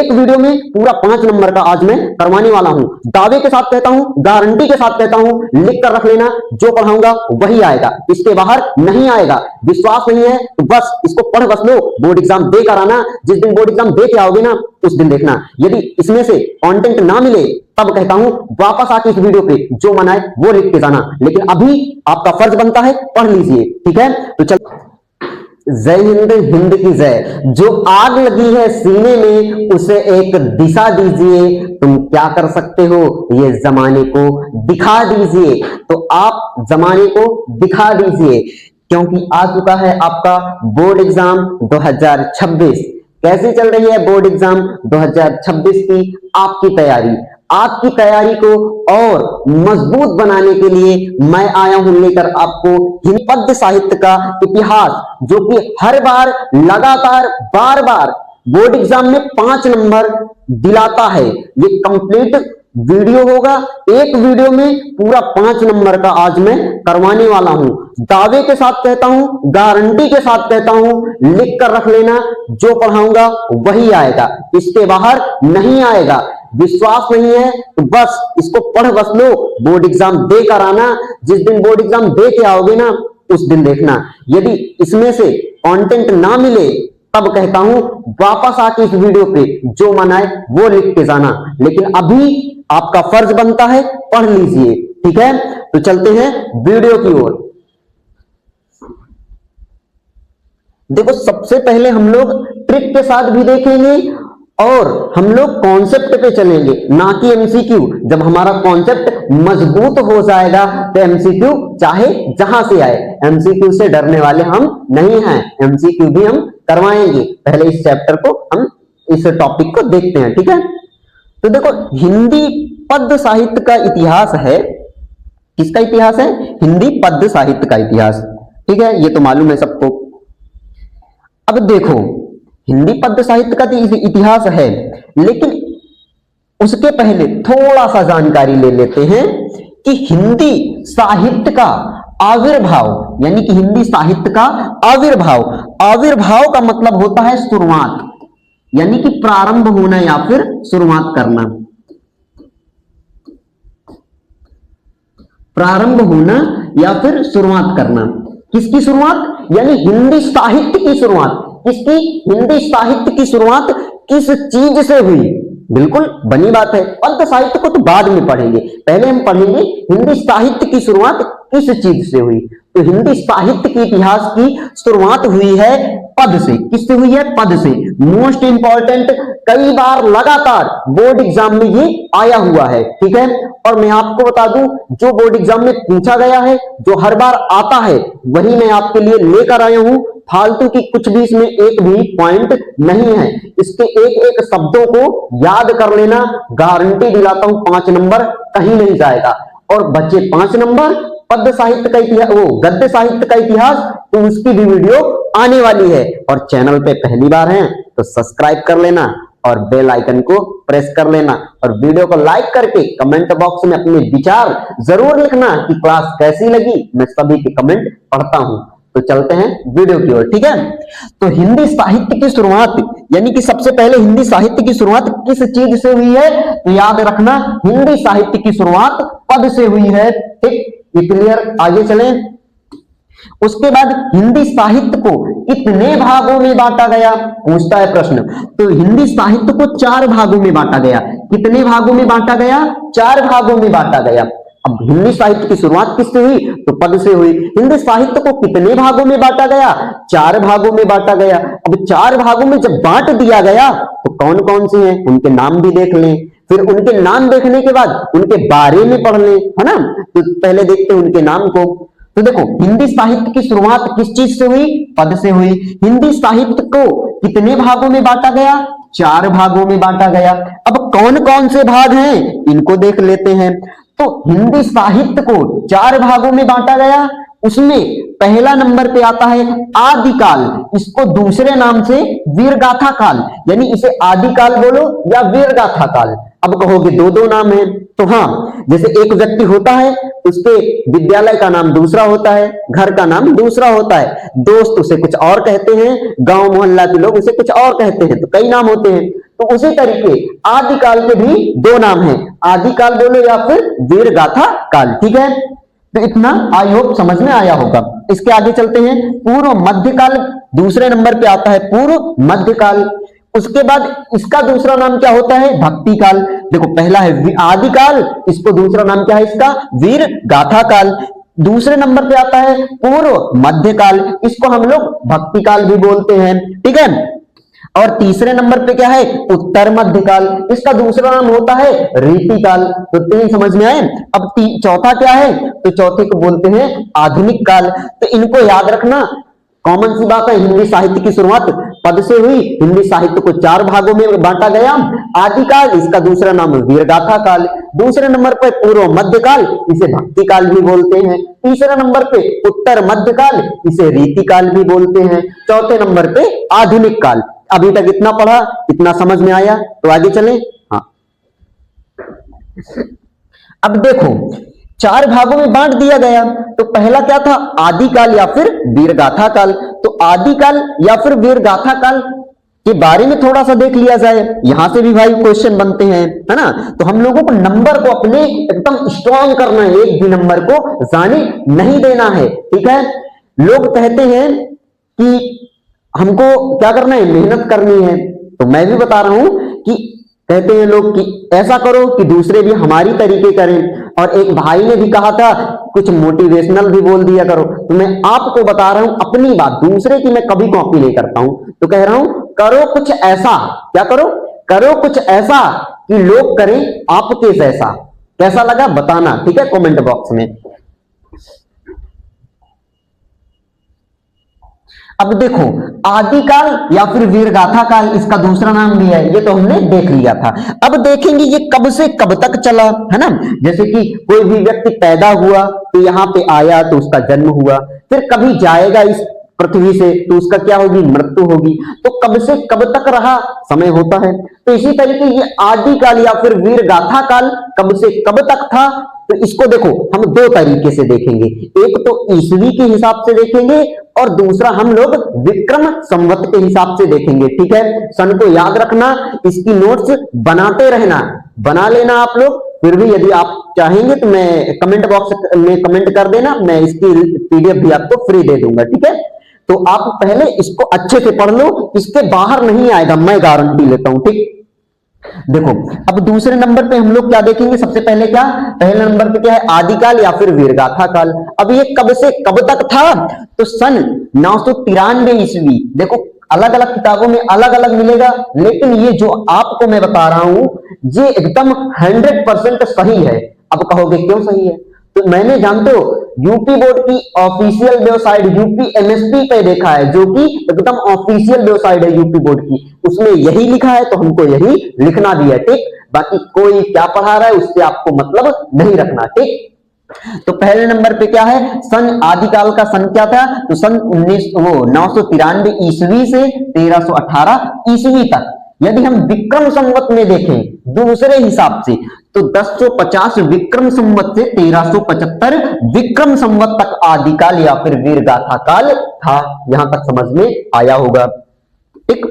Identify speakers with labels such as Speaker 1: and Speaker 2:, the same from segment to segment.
Speaker 1: एक वीडियो में पूरा 5 नंबर का आज मैं करवाने वाला हूं। दावे के साथ कहता हूं, गारंटी के साथ कहता हूं, लिख कर रख लेना, जो पढ़ाऊंगा वही आएगा, इसके बाहर नहीं आएगा। विश्वास नहीं है तो बस इसको पढ़ बस लो, बोर्ड एग्जाम दे कर आना। जिस दिन बोर्ड एग्जाम दे के आओगे ना उस दिन देखना, यदि इसमें से कंटेंट ना मिले तब कहता हूं वापस आके इस वीडियो पे जो मन आए वो लिख के जाना, लेकिन अभी आपका फर्ज बनता है पढ़ लीजिए, ठीक है। तो चल, जय हिंद, हिंद की जय। जो आग लगी है सीने में उसे एक दिशा दीजिए, तुम क्या कर सकते हो ये जमाने को दिखा दीजिए। तो आप जमाने को दिखा दीजिए, क्योंकि आ चुका है आपका बोर्ड एग्जाम 2026। कैसी चल रही है बोर्ड एग्जाम 2026 की आपकी तैयारी? आपकी तैयारी को और मजबूत बनाने के लिए मैं आया हूं लेकर आपको हिंदी पद्य साहित्य का इतिहास, जो कि हर बार लगातार बार बार बोर्ड एग्जाम में 5 नंबर दिलाता है। ये कंप्लीट वीडियो होगा, एक वीडियो में पूरा 5 नंबर का आज मैं करवाने वाला हूं। दावे के साथ कहता हूं, गारंटी के साथ कहता हूं, लिख कर रख लेना, जो पढ़ाऊंगा वही आएगा, इसके बाहर नहीं आएगा। विश्वास नहीं है तो बस इसको पढ़ बस लो, बोर्ड एग्जाम दे कर आना। जिस दिन बोर्ड एग्जाम दे के आओगे ना उस दिन देखना, यदि इसमें से कंटेंट ना मिले तब कहता हूं वापस आके इस वीडियो पे जो मन आए वो लिख के जाना, लेकिन अभी आपका फर्ज बनता है पढ़ लीजिए, ठीक है। तो चलते हैं वीडियो की ओर। देखो, सबसे पहले हम लोग ट्रिक के साथ भी देखेंगे और हम लोग कॉन्सेप्ट पे चलेंगे, ना कि एमसीक्यू। जब हमारा कॉन्सेप्ट मजबूत हो जाएगा तो एमसीक्यू चाहे जहां से आए, एमसीक्यू से डरने वाले हम नहीं हैं, एमसीक्यू भी हम करवाएंगे। पहले इस चैप्टर को हम इस टॉपिक को देखते हैं, ठीक है। तो देखो, हिंदी पद्य साहित्य का इतिहास है। किसका इतिहास है? हिंदी पद्य साहित्य का इतिहास, ठीक है, ये तो मालूम है सबको। अब देखो, हिंदी पद्य साहित्य का इतिहास है, लेकिन उसके पहले थोड़ा सा जानकारी ले लेते हैं कि हिंदी साहित्य का आविर्भाव, यानी कि हिंदी साहित्य का आविर्भाव, आविर्भाव का मतलब होता है शुरुआत, यानी कि प्रारंभ होना या फिर शुरुआत करना। प्रारंभ होना या फिर शुरुआत करना। किसकी शुरुआत? यानी हिंदी साहित्य की शुरुआत। किसकी? हिंदी साहित्य की शुरुआत किस चीज से हुई? बिल्कुल बनी बात है, पद्य साहित्य को तो बाद में पढ़ेंगे, पहले हम पढ़ेंगे हिंदी साहित्य की शुरुआत किस चीज से हुई। तो हिंदी साहित्य के इतिहास की शुरुआत हुई है पद से। किससे हुई है? पद से। मोस्ट इंपॉर्टेंट, कई बार लगातार बोर्ड एग्जाम में ये आया हुआ है, ठीक है। और मैं आपको बता दूं, जो बोर्ड एग्जाम में पूछा गया है, जो हर बार आता है, वही मैं आपके लिए लेकर आया हूं। फालतू की कुछ भी इसमें एक भी पॉइंट नहीं है। इसके एक एक शब्दों को याद कर लेना, गारंटी दिलाता हूं 5 नंबर कहीं नहीं जाएगा। और बच्चे 5 नंबर पद्य साहित्य का इतिहास, वो गद्य साहित्य का इतिहास, तो उसकी भी वीडियो आने वाली है। और चैनल पे पहली बार हैं तो सब्सक्राइब कर लेना और बेल आइकन को प्रेस कर लेना, और वीडियो को लाइक करके कमेंट बॉक्स में अपने विचार जरूर लिखना कि क्लास कैसी लगी। मैं सभी के कमेंट पढ़ता हूं। तो चलते हैं वीडियो की ओर, ठीक है। तो हिंदी साहित्य की शुरुआत, यानी कि सबसे पहले हिंदी साहित्य की शुरुआत किस चीज से हुई है? तो याद रखना, हिंदी साहित्य की शुरुआत पद से हुई है, ठीक। ये क्लियर? आगे चलें। उसके बाद हिंदी साहित्य को कितने भागों में बांटा गया? पूछता है प्रश्न। तो हिंदी साहित्य को 4 भागों में बांटा गया। कितने भागों में बांटा गया? 4 भागों में बांटा गया। अब हिंदी साहित्य की शुरुआत किससे हुई? तो पद से हुई। हिंदी साहित्य को कितने भागों में बांटा गया? 4 भागों में बांटा गया। अब 4 भागों में जब बांट दिया गया तो कौन कौन से हैं उनके नाम भी देख लें, फिर उनके नाम देखने के बाद उनके बारे में पढ़ लें, है ना। तो पहले देखते हैं उनके नाम को। तो देखो, हिंदी साहित्य की शुरुआत किस चीज से हुई? पद से हुई। हिंदी साहित्य को कितने भागों में बांटा गया? 4 भागों में बांटा गया। अब कौन कौन से भाग हैं इनको देख लेते हैं। तो हिंदी साहित्य को 4 भागों में बांटा गया। उसमें पहला नंबर पे आता है आदिकाल, इसको दूसरे नाम से वीरगाथा काल, यानी इसे आदिकाल बोलो या वीरगाथा काल। अब कहोगे दो दो नाम है, तो हाँ, जैसे एक व्यक्ति होता है उसके विद्यालय का नाम दूसरा होता है, घर का नाम दूसरा होता है, दोस्त उसे कुछ और कहते हैं, गांव मोहल्ला के लोग उसे कुछ और कहते हैं, तो कई नाम होते हैं। तो उसी तरीके आदिकाल के भी दो नाम हैं, आदिकाल बोलो या फिर वीर गाथा काल। ठीक है, तो इतना आई होप समझ में आया होगा। इसके आगे चलते हैं। पूर्व मध्यकाल दूसरे नंबर पे आता है, पूर्व मध्यकाल। उसके बाद इसका दूसरा नाम क्या होता है? भक्ति काल। देखो पहला है आदिकाल, इसको दूसरा नाम क्या है इसका? वीर गाथा काल। दूसरे नंबर पे आता है पूर्व मध्यकाल, इसको हम लोग भक्ति काल भी बोलते हैं। ठीक है, और तीसरे नंबर पे क्या है? उत्तर मध्यकाल, इसका दूसरा नाम होता है रीतिकाल। तो तीन समझ में आए। अब चौथा क्या है? तो चौथे को बोलते हैं आधुनिक काल। तो इनको याद रखना, कॉमन सी बात है, हिंदी साहित्य की शुरुआत पद से हुई। हिंदी साहित्य को चार भागों में बांटा गया। आदिकाल, इसका दूसरा नाम वीरगाथा काल। दूसरे नंबर पर पूर्व मध्यकाल, इसे भक्ति काल भी बोलते हैं। तीसरे नंबर पे उत्तर मध्यकाल, इसे रीतिकाल भी बोलते हैं। चौथे नंबर पे आधुनिक काल। अभी तक इतना पढ़ा, इतना समझ में आया, तो आगे चले। हाँ, अब देखो चार भागों में बांट दिया गया। तो पहला क्या था? आदिकाल या फिर वीरगाथा काल। तो आदिकाल या फिर वीरगाथा काल के बारे में थोड़ा सा देख लिया जाए। यहां से भी भाई क्वेश्चन बनते हैं, है ना। तो हम लोगों को नंबर को अपने एकदम स्ट्रांग करना है, एक भी नंबर को जाने नहीं देना है। ठीक है, लोग कहते हैं कि हमको क्या करना है? मेहनत करनी है। तो मैं भी बता रहा हूं कि कहते हैं लोग कि ऐसा करो कि दूसरे भी हमारी तरीके करें। और एक भाई ने भी कहा था कुछ मोटिवेशनल भी बोल दिया करो। तो मैं आपको बता रहा हूं अपनी बात, दूसरे की मैं कभी कॉपी नहीं करता हूं। तो कह रहा हूं करो कुछ ऐसा, क्या करो? करो कुछ ऐसा कि लोग करें आपके जैसा। कैसा लगा बताना, ठीक है, कमेंट बॉक्स में। अब देखो आदिकाल या फिर वीरगाथा काल, इसका दूसरा नाम भी है, ये तो हमने देख लिया था। अब देखेंगे ये कब से कब तक चला, है ना। जैसे कि कोई भी व्यक्ति पैदा हुआ तो यहाँ पे आया तो उसका जन्म हुआ, फिर कभी जाएगा इस पृथ्वी से तो उसका क्या होगी? मृत्यु होगी। तो कब से कब तक रहा समय होता है। तो इसी तरीके ये आदिकाल या फिर वीरगाथा काल कब से कब तक था। तो इसको देखो हम दो तरीके से देखेंगे, एक तो ईसवी के हिसाब से देखेंगे और दूसरा हम लोग विक्रम संवत के हिसाब से देखेंगे। ठीक है, सन को याद रखना, इसकी नोट्स बनाते रहना, बना लेना आप लोग। फिर भी यदि आप चाहेंगे तो मैं कमेंट बॉक्स में कमेंट कर देना, मैं इसकी पीडीएफ भी आपको फ्री दे दूंगा। ठीक है, तो आप पहले इसको अच्छे से पढ़ लो, इसके बाहर नहीं आएगा, मैं गारंटी लेता हूं। ठीक, देखो अब दूसरे नंबर पे हम लोग क्या देखेंगे? सबसे पहले क्या, पहले नंबर पे क्या है? आदिकाल या फिर वीरगाथा काल। अब ये कब से कब तक था? तो सन 993 ईस्वी। देखो अलग अलग किताबों में अलग अलग मिलेगा, लेकिन ये जो आपको मैं बता रहा हूं ये एकदम 100% सही है। अब कहोगे क्यों सही है? तो मैंने जानते हो यूपी बोर्ड की ऑफिशियल वेबसाइट यूपीएमएसपी पे देखा है, जो कि एकदम ऑफिशियल वेबसाइट है यूपी बोर्ड की, उसमें यही लिखा है, तो हमको यही लिखना भी है। ठीक, बाकी कोई क्या पढ़ा रहा है उससे आपको मतलब नहीं रखना। ठीक, तो पहले नंबर पे क्या है? सन आदिकाल का सन क्या था? तो सन 993 ईस्वी से 1318 ईस्वी तक। यदि हम विक्रम संवत में देखें दूसरे हिसाब से तो 1050 विक्रम संवत से 1375 विक्रम संवत तक आदिकाल या फिर वीरगाथा काल था। यहां तक समझ में आया होगा। ठीक,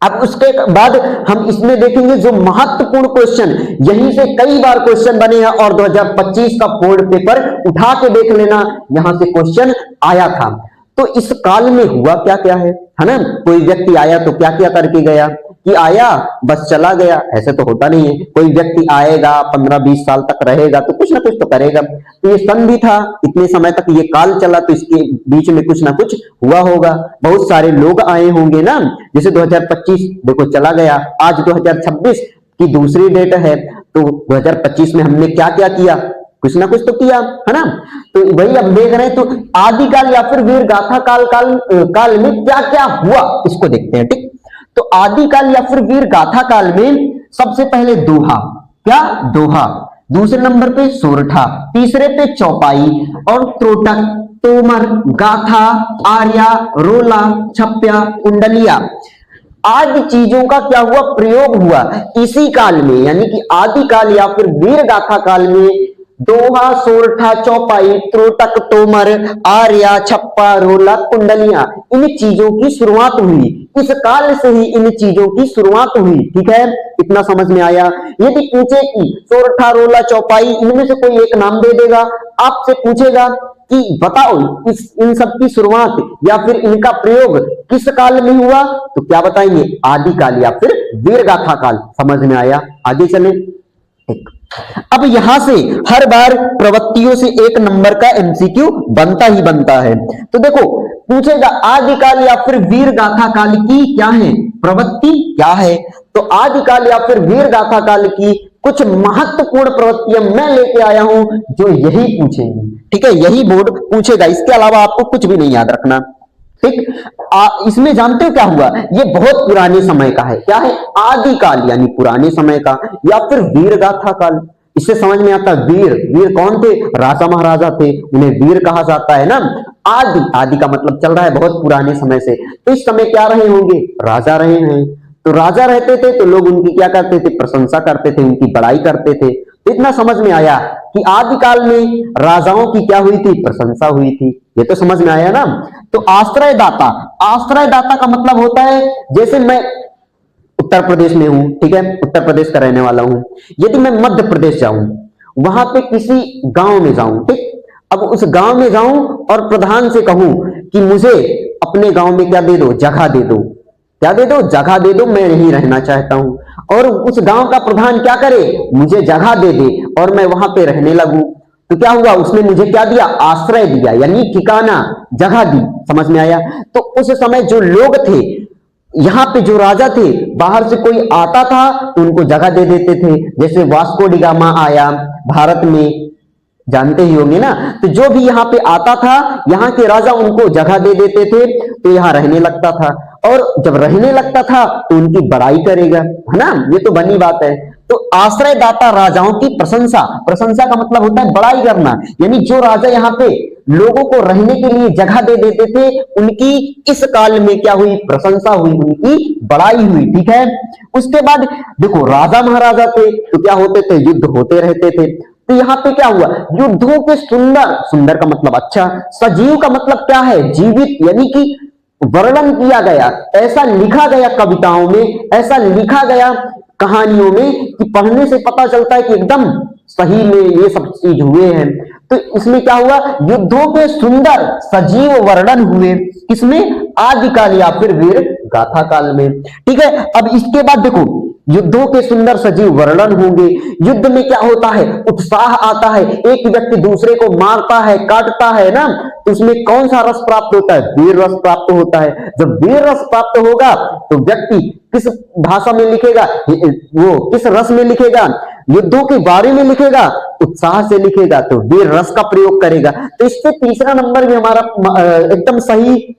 Speaker 1: अब उसके बाद हम इसमें देखेंगे जो महत्वपूर्ण क्वेश्चन, यहीं से कई बार क्वेश्चन बने हैं और 2025 का बोर्ड पेपर उठा के देख लेना, यहां से क्वेश्चन आया था। तो इस काल में हुआ क्या क्या है ना। कोई व्यक्ति आया तो क्या क्या करके गया? कि आया बस चला गया, ऐसे तो होता नहीं है। कोई व्यक्ति आएगा 15-20 साल तक रहेगा तो कुछ ना कुछ तो करेगा। तो ये सन भी था, इतने समय तक ये काल चला, तो इसके बीच में कुछ ना कुछ हुआ होगा। बहुत सारे लोग आए होंगे ना, जैसे 2025 देखो चला गया, आज 2026 की दूसरी डेट है, तो 2025 में हमने क्या क्या किया? कुछ ना कुछ तो किया, है ना। तो वही अब देख रहे हैं। तो आदिकाल या फिर वीरगाथा काल में क्या क्या हुआ इसको देखते हैं। ठीक, तो आदिकाल या फिर वीरगाथा काल में सबसे पहले दोहा, क्या? दोहा। दूसरे नंबर पे सोरठा, तीसरे पे चौपाई और त्रोटक, तोमर, गाथा, आर्या, रोला, छप्या, कुंडलिया। आदि चीजों का क्या हुआ, प्रयोग हुआ इसी काल में, यानी कि आदि काल या फिर वीर गाथा काल में। दोहा, सोरठा, चौपाई, त्रोटक, तोमर, आर्या, छप्पा, रोला, कुंडलियां, इन चीजों की शुरुआत हुई। इस काल से ही इन चीजों की शुरुआत हुई। ठीक है, इतना समझ में आया। यदि पूछे कि सोरठा, रोला, चौपाई, इनमें से कोई एक नाम दे देगा, आपसे पूछेगा कि बताओ इन सब की शुरुआत या फिर इनका प्रयोग किस काल में हुआ, तो क्या बताएंगे, आदिकाल या फिर वीरगाथा काल। समझ में आया, आगे चले। अब यहां से हर बार प्रवृत्तियों से 1 नंबर का एमसीक्यू बनता ही बनता है। तो देखो, पूछेगा आदिकाल या फिर वीर गाथा काल की क्या है प्रवृत्ति, क्या है। तो आदिकाल या फिर वीर गाथा काल की कुछ महत्वपूर्ण प्रवृत्तियां मैं लेके आया हूं जो यही पूछेंगी। ठीक है, यही बोर्ड पूछेगा, इसके अलावा आपको कुछ भी नहीं याद रखना। ठीक, इसमें जानते हो क्या हुआ, ये बहुत पुराने समय का है। क्या है, आदिकाल यानी पुराने समय का, या फिर वीर गाथा काल। इससे समझ में आता है, वीर, वीर कौन थे, राजा महाराजा थे, उन्हें वीर कहा जाता है ना। आदि, आदि का मतलब चल रहा है बहुत पुराने समय से, तो इस समय क्या रहे होंगे, राजा रहे हैं। तो राजा रहते थे तो लोग उनकी क्या करते थे, प्रशंसा करते थे, उनकी बड़ाई करते थे। तो इतना समझ में आया कि आदिकाल में राजाओं की क्या हुई थी, प्रशंसा हुई थी। ये तो समझ में आया ना। तो आश्रयदाता, आश्रयदाता का मतलब होता है, जैसे मैं उत्तर प्रदेश में हूं, ठीक है, उत्तर प्रदेश का रहने वाला हूं। यदि मैं मध्य प्रदेश जाऊं, वहां पे किसी गांव में जाऊं, ठीक, अब उस गांव में जाऊं और प्रधान से कहूं कि मुझे अपने गांव में क्या दे दो, जगह दे दो, क्या दे दो, जगह दे दो, मैं यहीं रहना चाहता हूं। और उस गांव का प्रधान क्या करे, मुझे जगह दे दे और मैं वहां पे रहने लगूं। तो क्या हुआ, उसने मुझे क्या दिया, आश्रय दिया, यानी ठिकाना, जगह दी। समझ में आया। तो उस समय जो लोग थे, यहां पे जो राजा थे, बाहर से कोई आता था तो उनको जगह दे देते थे। जैसे वास्को डी गामा आया भारत में, जानते ही होंगे ना। तो जो भी यहाँ पे आता था, यहाँ के राजा उनको जगह दे देते थे, तो यहाँ रहने लगता था। और जब रहने लगता था तो उनकी बड़ाई करेगा, है ना, ये तो बनी बात है। तो आश्रयदाता राजाओं की प्रशंसा, प्रशंसा का मतलब होता है बड़ाई करना, यानी जो राजा यहाँ पे लोगों को रहने के लिए जगह दे देते थे, उनकी इस काल में क्या हुई, प्रशंसा हुई, उनकी बड़ाई हुई। ठीक है, उसके बाद देखो, राजा महाराजा थे तो क्या होते थे, युद्ध होते रहते थे। तो यहाँ पे क्या हुआ, युद्धों के सुंदर, सुंदर का मतलब अच्छा, सजीव का मतलब क्या है, जीवित, यानी कि वर्णन किया गया, ऐसा लिखा गया कविताओं में, ऐसा लिखा गया कहानियों में कि पढ़ने से पता चलता है कि एकदम सही में ये सब चीज हुए हैं। तो इसमें क्या हुआ, युद्धों के सुंदर सजीव वर्णन हुए, किसमें, आदिकाल या फिर वीर गाथा काल में। ठीक है, अब इसके बाद देखो, युद्धों के सुंदर सजीव वर्णन होंगे। युद्ध में क्या होता है, उत्साह आता है, एक व्यक्ति दूसरे को मारता है, काटता है ना, तो उसमें कौन सा रस प्राप्त होता है, वीर रस प्राप्त होता है। जब वीर रस प्राप्त होगा तो व्यक्ति किस भाषा में लिखेगा, वो किस रस में लिखेगा, युद्धों के बारे में लिखेगा, उत्साह से लिखेगा, तो वीर रस का प्रयोग करेगा। तो इससे तीसरा नंबर भी हमारा एकदम सही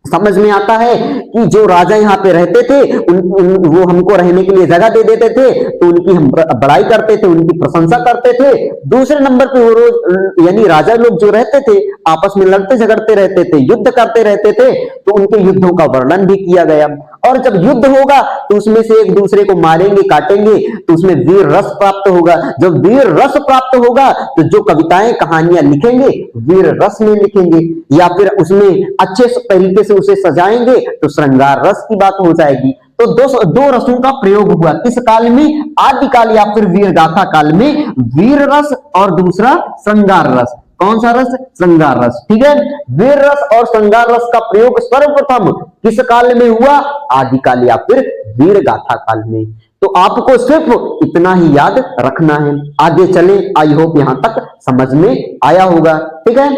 Speaker 1: समझ में आता है कि जो राजा यहाँ पे रहते थे, वो हमको रहने के लिए जगह दे देते थे, तो उनकी हम बड़ाई करते थे, उनकी प्रशंसा करते थे। दूसरे नंबर पे वो रोज, यानी राजा लोग जो रहते थे आपस में लड़ते झगड़ते रहते थे, युद्ध करते रहते थे, तो उनके युद्धों का वर्णन भी किया गया। और जब युद्ध होगा तो उसमें से एक दूसरे को मारेंगे, काटेंगे, तो उसमें वीर रस प्राप्त होगा। जब वीर रस प्राप्त होगा तो जो कविताएं कहानियां लिखेंगे वीर रस में लिखेंगे, या फिर उसमें अच्छे तरीके से उसे सजाएंगे तो श्रृंगार रस की बात हो जाएगी। तो दो रसों का प्रयोग हुआ किस काल में, आदिकाल या फिर वीर गाथा काल में, वीर रस और दूसरा श्रृंगार रस। कौन सा रस, श्रृंगार रस। ठीक है, वीर रस और श्रृंगार रस का प्रयोग सर्वप्रथम किस काल में हुआ, आदिकाल या फिर वीर गाथा काल में। तो आपको सिर्फ इतना ही याद रखना है। आगे चले, आई होप यहां तक समझ में आया होगा। ठीक है,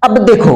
Speaker 1: अब देखो,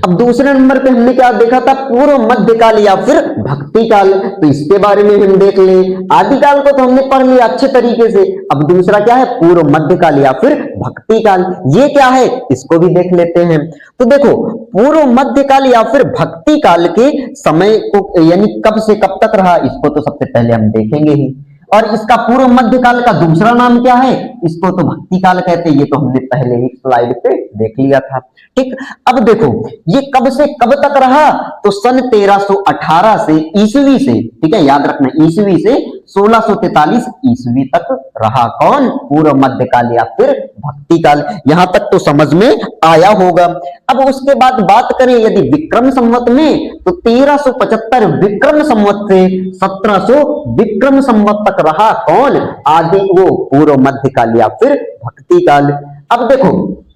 Speaker 1: अब दूसरे नंबर पे हमने क्या देखा था, पूर्व मध्यकाल या फिर भक्ति काल। तो इसके बारे में हम देख ले। आदिकाल को तो हमने पढ़ लिया अच्छे तरीके से। अब दूसरा क्या है, पूर्व मध्यकाल या फिर भक्ति काल। ये क्या है, इसको भी देख लेते हैं। तो देखो, पूर्व मध्यकाल या फिर भक्ति काल के समय को यानी कब से कब तक रहा, इसको तो सबसे पहले हम देखेंगे ही। और इसका पूर्व मध्यकाल का दूसरा नाम क्या है, इसको तो भक्ति काल कहते हैं। ये तो हमने पहले ही स्लाइड पे देख लिया था। ठीक, अब देखो ये कब से कब तक रहा, तो सन 1318 से ईसवी से, ठीक है याद रखना, ईसवी से 1643 ईसवी तक रहा। कौन, पूर्व मध्यकाल या फिर भक्ति काल। यहां तक तो समझ में आया होगा। अब उसके बाद बात करें यदि विक्रम संवत में, तो 1375 विक्रम संवत से 1700 विक्रम संवत तक रहा। कौन, आदि वो पूर्व मध्यकाल या फिर भक्ति काल। अब देखो,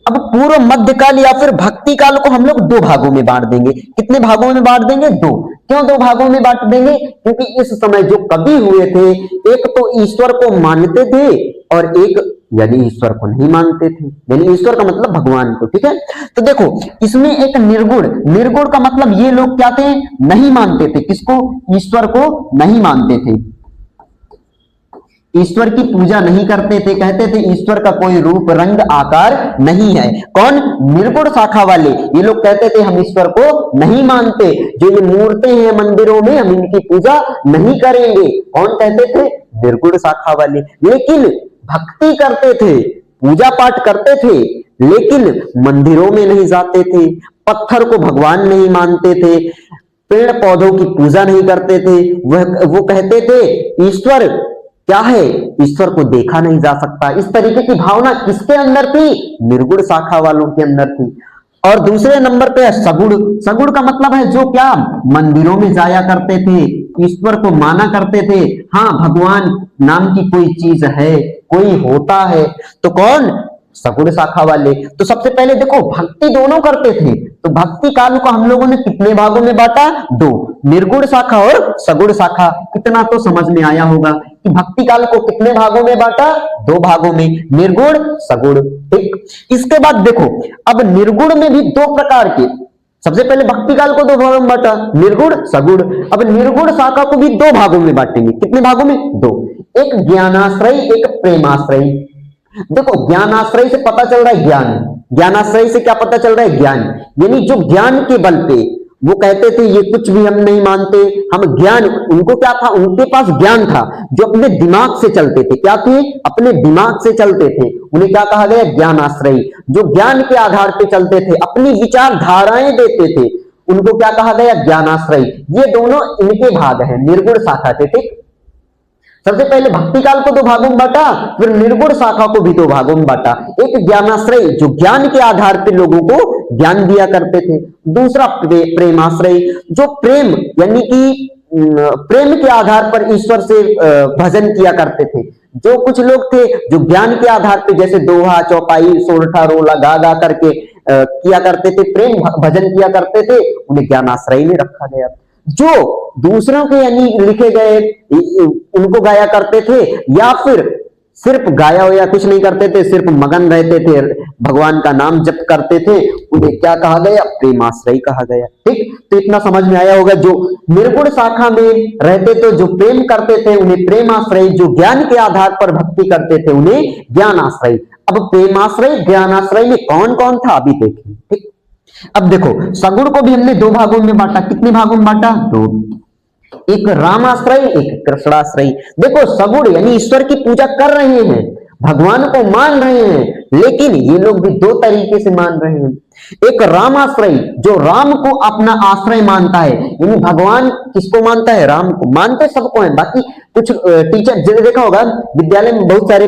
Speaker 1: अब पूर्व मध्यकाल या फिर भक्ति काल को हम लोग दो भागों में बांट देंगे। कितने भागों में बांट देंगे, दो। क्यों दो भागों में बांट देंगे, क्योंकि इस समय जो कवि हुए थे, एक तो ईश्वर को मानते थे और एक यानी ईश्वर को नहीं मानते थे। यानी ईश्वर का मतलब भगवान को, ठीक है। तो देखो इसमें एक निर्गुण, निर्गुण का मतलब ये लोग क्या थे, नहीं मानते थे। किसको, ईश्वर को नहीं मानते थे, ईश्वर की पूजा नहीं करते थे। कहते थे ईश्वर का कोई रूप रंग आकार नहीं है। कौन, निर्गुण शाखा वाले। ये लोग कहते थे हम ईश्वर को नहीं मानते, जो ये मूर्तें हैं मंदिरों में हम इनकी पूजा नहीं करेंगे। कौन कहते थे, निर्गुण शाखा वाले। लेकिन भक्ति करते थे, पूजा पाठ करते थे, लेकिन मंदिरों में नहीं जाते थे, पत्थर को भगवान नहीं मानते थे, पेड़ पौधों की पूजा नहीं करते थे। वो कहते थे ईश्वर क्या है, ईश्वर को देखा नहीं जा सकता। इस तरीके की भावना किसके अंदर थी, निर्गुण शाखा वालों के अंदर थी। और दूसरे नंबर पे है सगुण। सगुण का मतलब है जो क्या मंदिरों में जाया करते थे, ईश्वर को माना करते थे। हाँ, भगवान नाम की कोई चीज है, कोई होता है, तो कौन, सगुण शाखा वाले। तो सबसे पहले देखो भक्ति दोनों करते थे। तो भक्ति काल को हम लोगों ने कितने भागों में बांटा, दो, निर्गुण शाखा और सगुण शाखा। इतना तो समझ में आया होगा कि भक्ति काल को कितने भागों में बांटा, दो भागों में, निर्गुण सगुण। ठीक, इसके बाद देखो अब निर्गुण में भी दो प्रकार के, सबसे पहले भक्ति काल को दो भागों में बांटा, निर्गुण सगुण। अब निर्गुण शाखा को भी दो भागों में बांटेंगे। कितने भागों में, दो, एक ज्ञानाश्रय, एक प्रेमाश्रय। देखो ज्ञानाश्रय से पता चल रहा है ज्ञान, ज्ञानाश्रय से क्या पता चल रहा है, ज्ञान। यानी जो ज्ञान के बल पे वो कहते थे ये कुछ भी हम नहीं मानते, हम ज्ञान, उनको क्या था, उनके पास ज्ञान था, जो अपने दिमाग से चलते थे। क्या थे, अपने दिमाग से चलते थे। उन्हें क्या कहा गया, ज्ञानाश्रयी। जो ज्ञान के आधार पे चलते थे, अपनी विचारधाराएं देते थे, उनको क्या कहा गया, ज्ञानाश्रयी। ये दोनों इनके भाग हैं, निर्गुण शाखा के। ठीक, सबसे पहले भक्ति काल को दो भागों में बांटा, फिर निर्गुण शाखा को भी दो भागों में बांटा। एक ज्ञानाश्रय, जो ज्ञान के आधार पर लोगों को ज्ञान दिया करते थे। दूसरा प्रेमाश्रय, जो प्रेम यानी कि प्रेम के आधार पर ईश्वर से भजन किया करते थे। जो कुछ लोग थे जो ज्ञान के आधार पर, जैसे दोहा चौपाई सोरठा रोला गा गा करके किया करते थे, प्रेम भजन किया करते थे, उन्हें ज्ञानाश्रय में रखा गया। जो दूसरों के यानी लिखे गए उनको गाया करते थे, या फिर सिर्फ गाया हो या कुछ नहीं करते थे, सिर्फ मगन रहते थे, भगवान का नाम जप करते थे, उन्हें क्या कहा गया, प्रेमाश्रय कहा गया। ठीक, तो इतना समझ में आया होगा। जो निर्गुण शाखा में रहते थे, जो प्रेम करते थे, उन्हें प्रेमाश्रय, जो ज्ञान के आधार पर भक्ति करते थे, उन्हें ज्ञानाश्रय। अब प्रेमाश्रय ज्ञानाश्रय में कौन कौन था अभी देखें। ठीक, अब देखो सगुण को भी हमने दो भागों में बांटा। कितने भागों में बांटा, दो, एक रामाश्रय, एक कृष्णाश्रय। देखो सगुण यानी ईश्वर की पूजा कर रहे हैं, भगवान को मान रहे हैं, लेकिन ये लोग भी दो तरीके से मान रहे हैं। एक रामाश्रय, जो राम को अपना आश्रय मानता है, यानी भगवान किसको मानता है, राम को। मानते सबको है, बाकी कुछ टीचर जिन्हें देखा होगा विद्यालय में बहुत सारे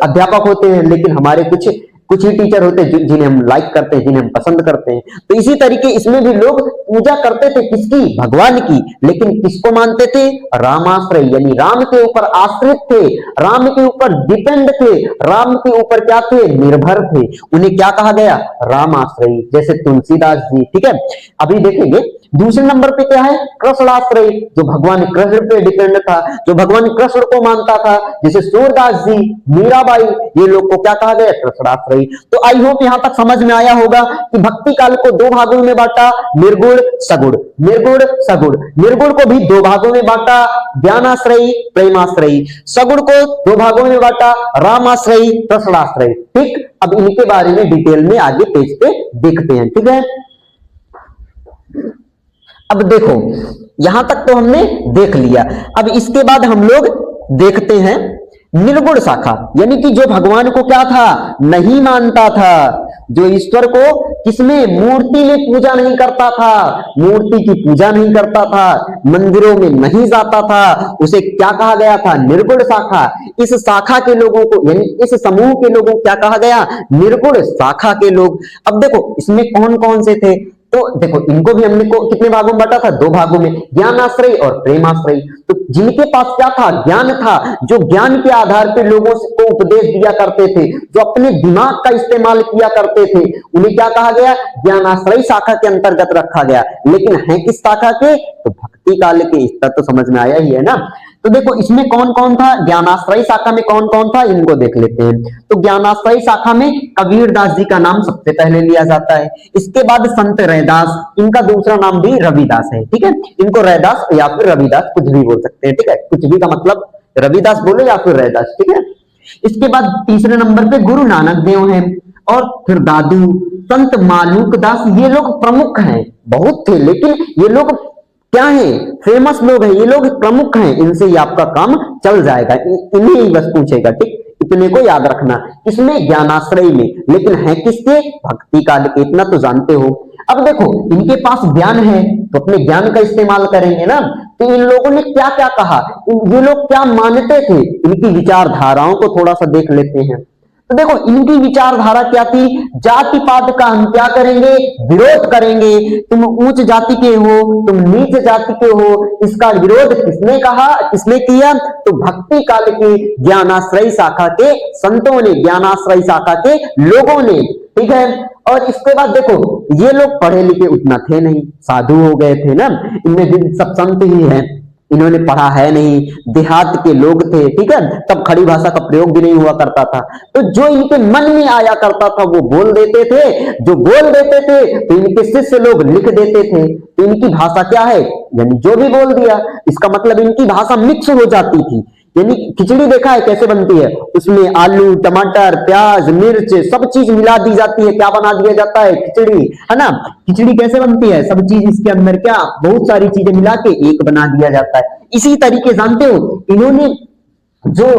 Speaker 1: अध्यापक होते हैं, लेकिन हमारे कुछ ही टीचर होते हैं जिन्हें हम लाइक करते हैं, जिन्हें हम पसंद करते हैं। तो इसी तरीके इसमें भी लोग पूजा करते थे किसकी, भगवान की, लेकिन किसको मानते थे, रामाश्रय, यानी राम के ऊपर आश्रित थे, राम के ऊपर डिपेंड थे, राम के ऊपर क्या थे, निर्भर थे। उन्हें क्या कहा गया, रामाश्रयी। जैसे तुलसीदास जी। ठीक है, अभी देखेंगे दूसरे नंबर पे क्या है, कृष्णाश्रयी, जो भगवान कृष्ण पे डिपेंड था, जो भगवान कृष्ण को मानता था, जैसे सूरदास जी, मीराबाई, ये लोग को क्या कहा गया, कृष्णाश्रयी। तो आई होप यहां तक समझ में आया होगा कि भक्ति काल को दो भागों में बांटा, निर्गुण सगुण, निर्गुण सगुण। निर्गुण को भी दो भागों में बांटा, ज्ञानाश्रयी प्रेमाश्रयी। सगुण को दो भागों में बांटा, रामाश्रयी कृष्णाश्रयी। ठीक, अब इनके बारे में डिटेल में आगे पेज पे देखते हैं। ठीक है, अब देखो यहां तक तो हमने देख लिया। अब इसके बाद हम लोग देखते हैं निर्गुण शाखा, यानी कि जो भगवान को क्या था, नहीं मानता था, जो ईश्वर को किसमें, मूर्ति में पूजा नहीं करता था, मूर्ति की पूजा नहीं करता था, मंदिरों में नहीं जाता था, उसे क्या कहा गया था, निर्गुण शाखा। इस शाखा के लोगों को, यानी इस समूह के लोगों को क्या कहा गया, निर्गुण शाखा के लोग। अब देखो इसमें कौन कौन से थे, तो देखो इनको भी हमने को कितने भागों में बांटा था, दो भागों में, ज्ञानाश्रयी और प्रेमाश्रयी। तो जिनके पास क्या था, ज्ञान था, जो ज्ञान के आधार पर लोगों को उपदेश दिया करते थे, जो अपने दिमाग का इस्तेमाल किया करते थे, उन्हें क्या कहा गया, ज्ञानाश्रयी शाखा के अंतर्गत रखा गया। लेकिन है किस शाखा के, तो भक्ति काल के। इस तक तो समझ में आया ही है ना। तो देखो इसमें कौन कौन था, ज्ञानाश्रयी शाखा में कौन कौन था, इनको देख लेते हैं। तो ज्ञानाश्रयी शाखा में कबीरदास जी का नाम सबसे पहले लिया जाता है। इसके बाद संत रैदास, इनका दूसरा नाम भी रविदास है। ठीक है, इनको रैदास या फिर रविदास कुछ भी बोल सकते हैं। ठीक है, कुछ भी का मतलब रविदास बोलो या फिर रैदास। ठीक है, इसके बाद तीसरे नंबर पे गुरु नानक देव हैं, और फिर दादू, संत मालूक दास, ये लोग प्रमुख हैं। बहुत थे लेकिन ये लोग क्या है, फेमस लोग हैं, ये लोग प्रमुख हैं, इनसे ही आपका काम चल जाएगा, इन्हें ही बस पूछेगा। ठीक, इतने को याद रखना। इसमें ज्ञानाश्रयी में, लेकिन है किसके, भक्ति काल के, इतना तो जानते हो। अब देखो इनके पास ज्ञान है तो अपने ज्ञान का इस्तेमाल करेंगे ना। तो इन लोगों ने क्या क्या कहा, ये लोग क्या मानते थे, इनकी विचारधाराओं को थोड़ा सा देख लेते हैं। तो देखो इनकी विचारधारा क्या थी, जाति पात का हम क्या करेंगे, विरोध करेंगे। तुम उच्च जाति के हो, तुम नीच जाति के हो, इसका विरोध किसने कहा, किसने किया, तो भक्ति काल के ज्ञानाश्रयी शाखा के संतों ने, ज्ञानाश्रयी शाखा के लोगों ने। ठीक है, और इसके बाद देखो ये लोग पढ़े लिखे उतना थे नहीं, साधु हो गए थे ना, इनमें सब संत ही है, इन्होंने पढ़ा है नहीं, देहात के लोग थे। ठीक है, तब खड़ी भाषा का प्रयोग भी नहीं हुआ करता था। तो जो इनके मन में आया करता था वो बोल देते थे, जो बोल देते थे तो इनके शिष्य लोग लिख देते थे। तो इनकी भाषा क्या है, यानी जो भी बोल दिया, इसका मतलब इनकी भाषा मिक्स हो जाती थी। यानी खिचड़ी देखा है कैसे बनती है, उसमें आलू, टमाटर, प्याज, मिर्च सब चीज मिला दी जाती है, क्या बना दिया जाता है, खिचड़ी, है ना। खिचड़ी कैसे बनती है, सब चीज इसके अंदर क्या, बहुत सारी चीजें मिला के एक बना दिया जाता है। इसी तरीके जानते हो इन्होंने जो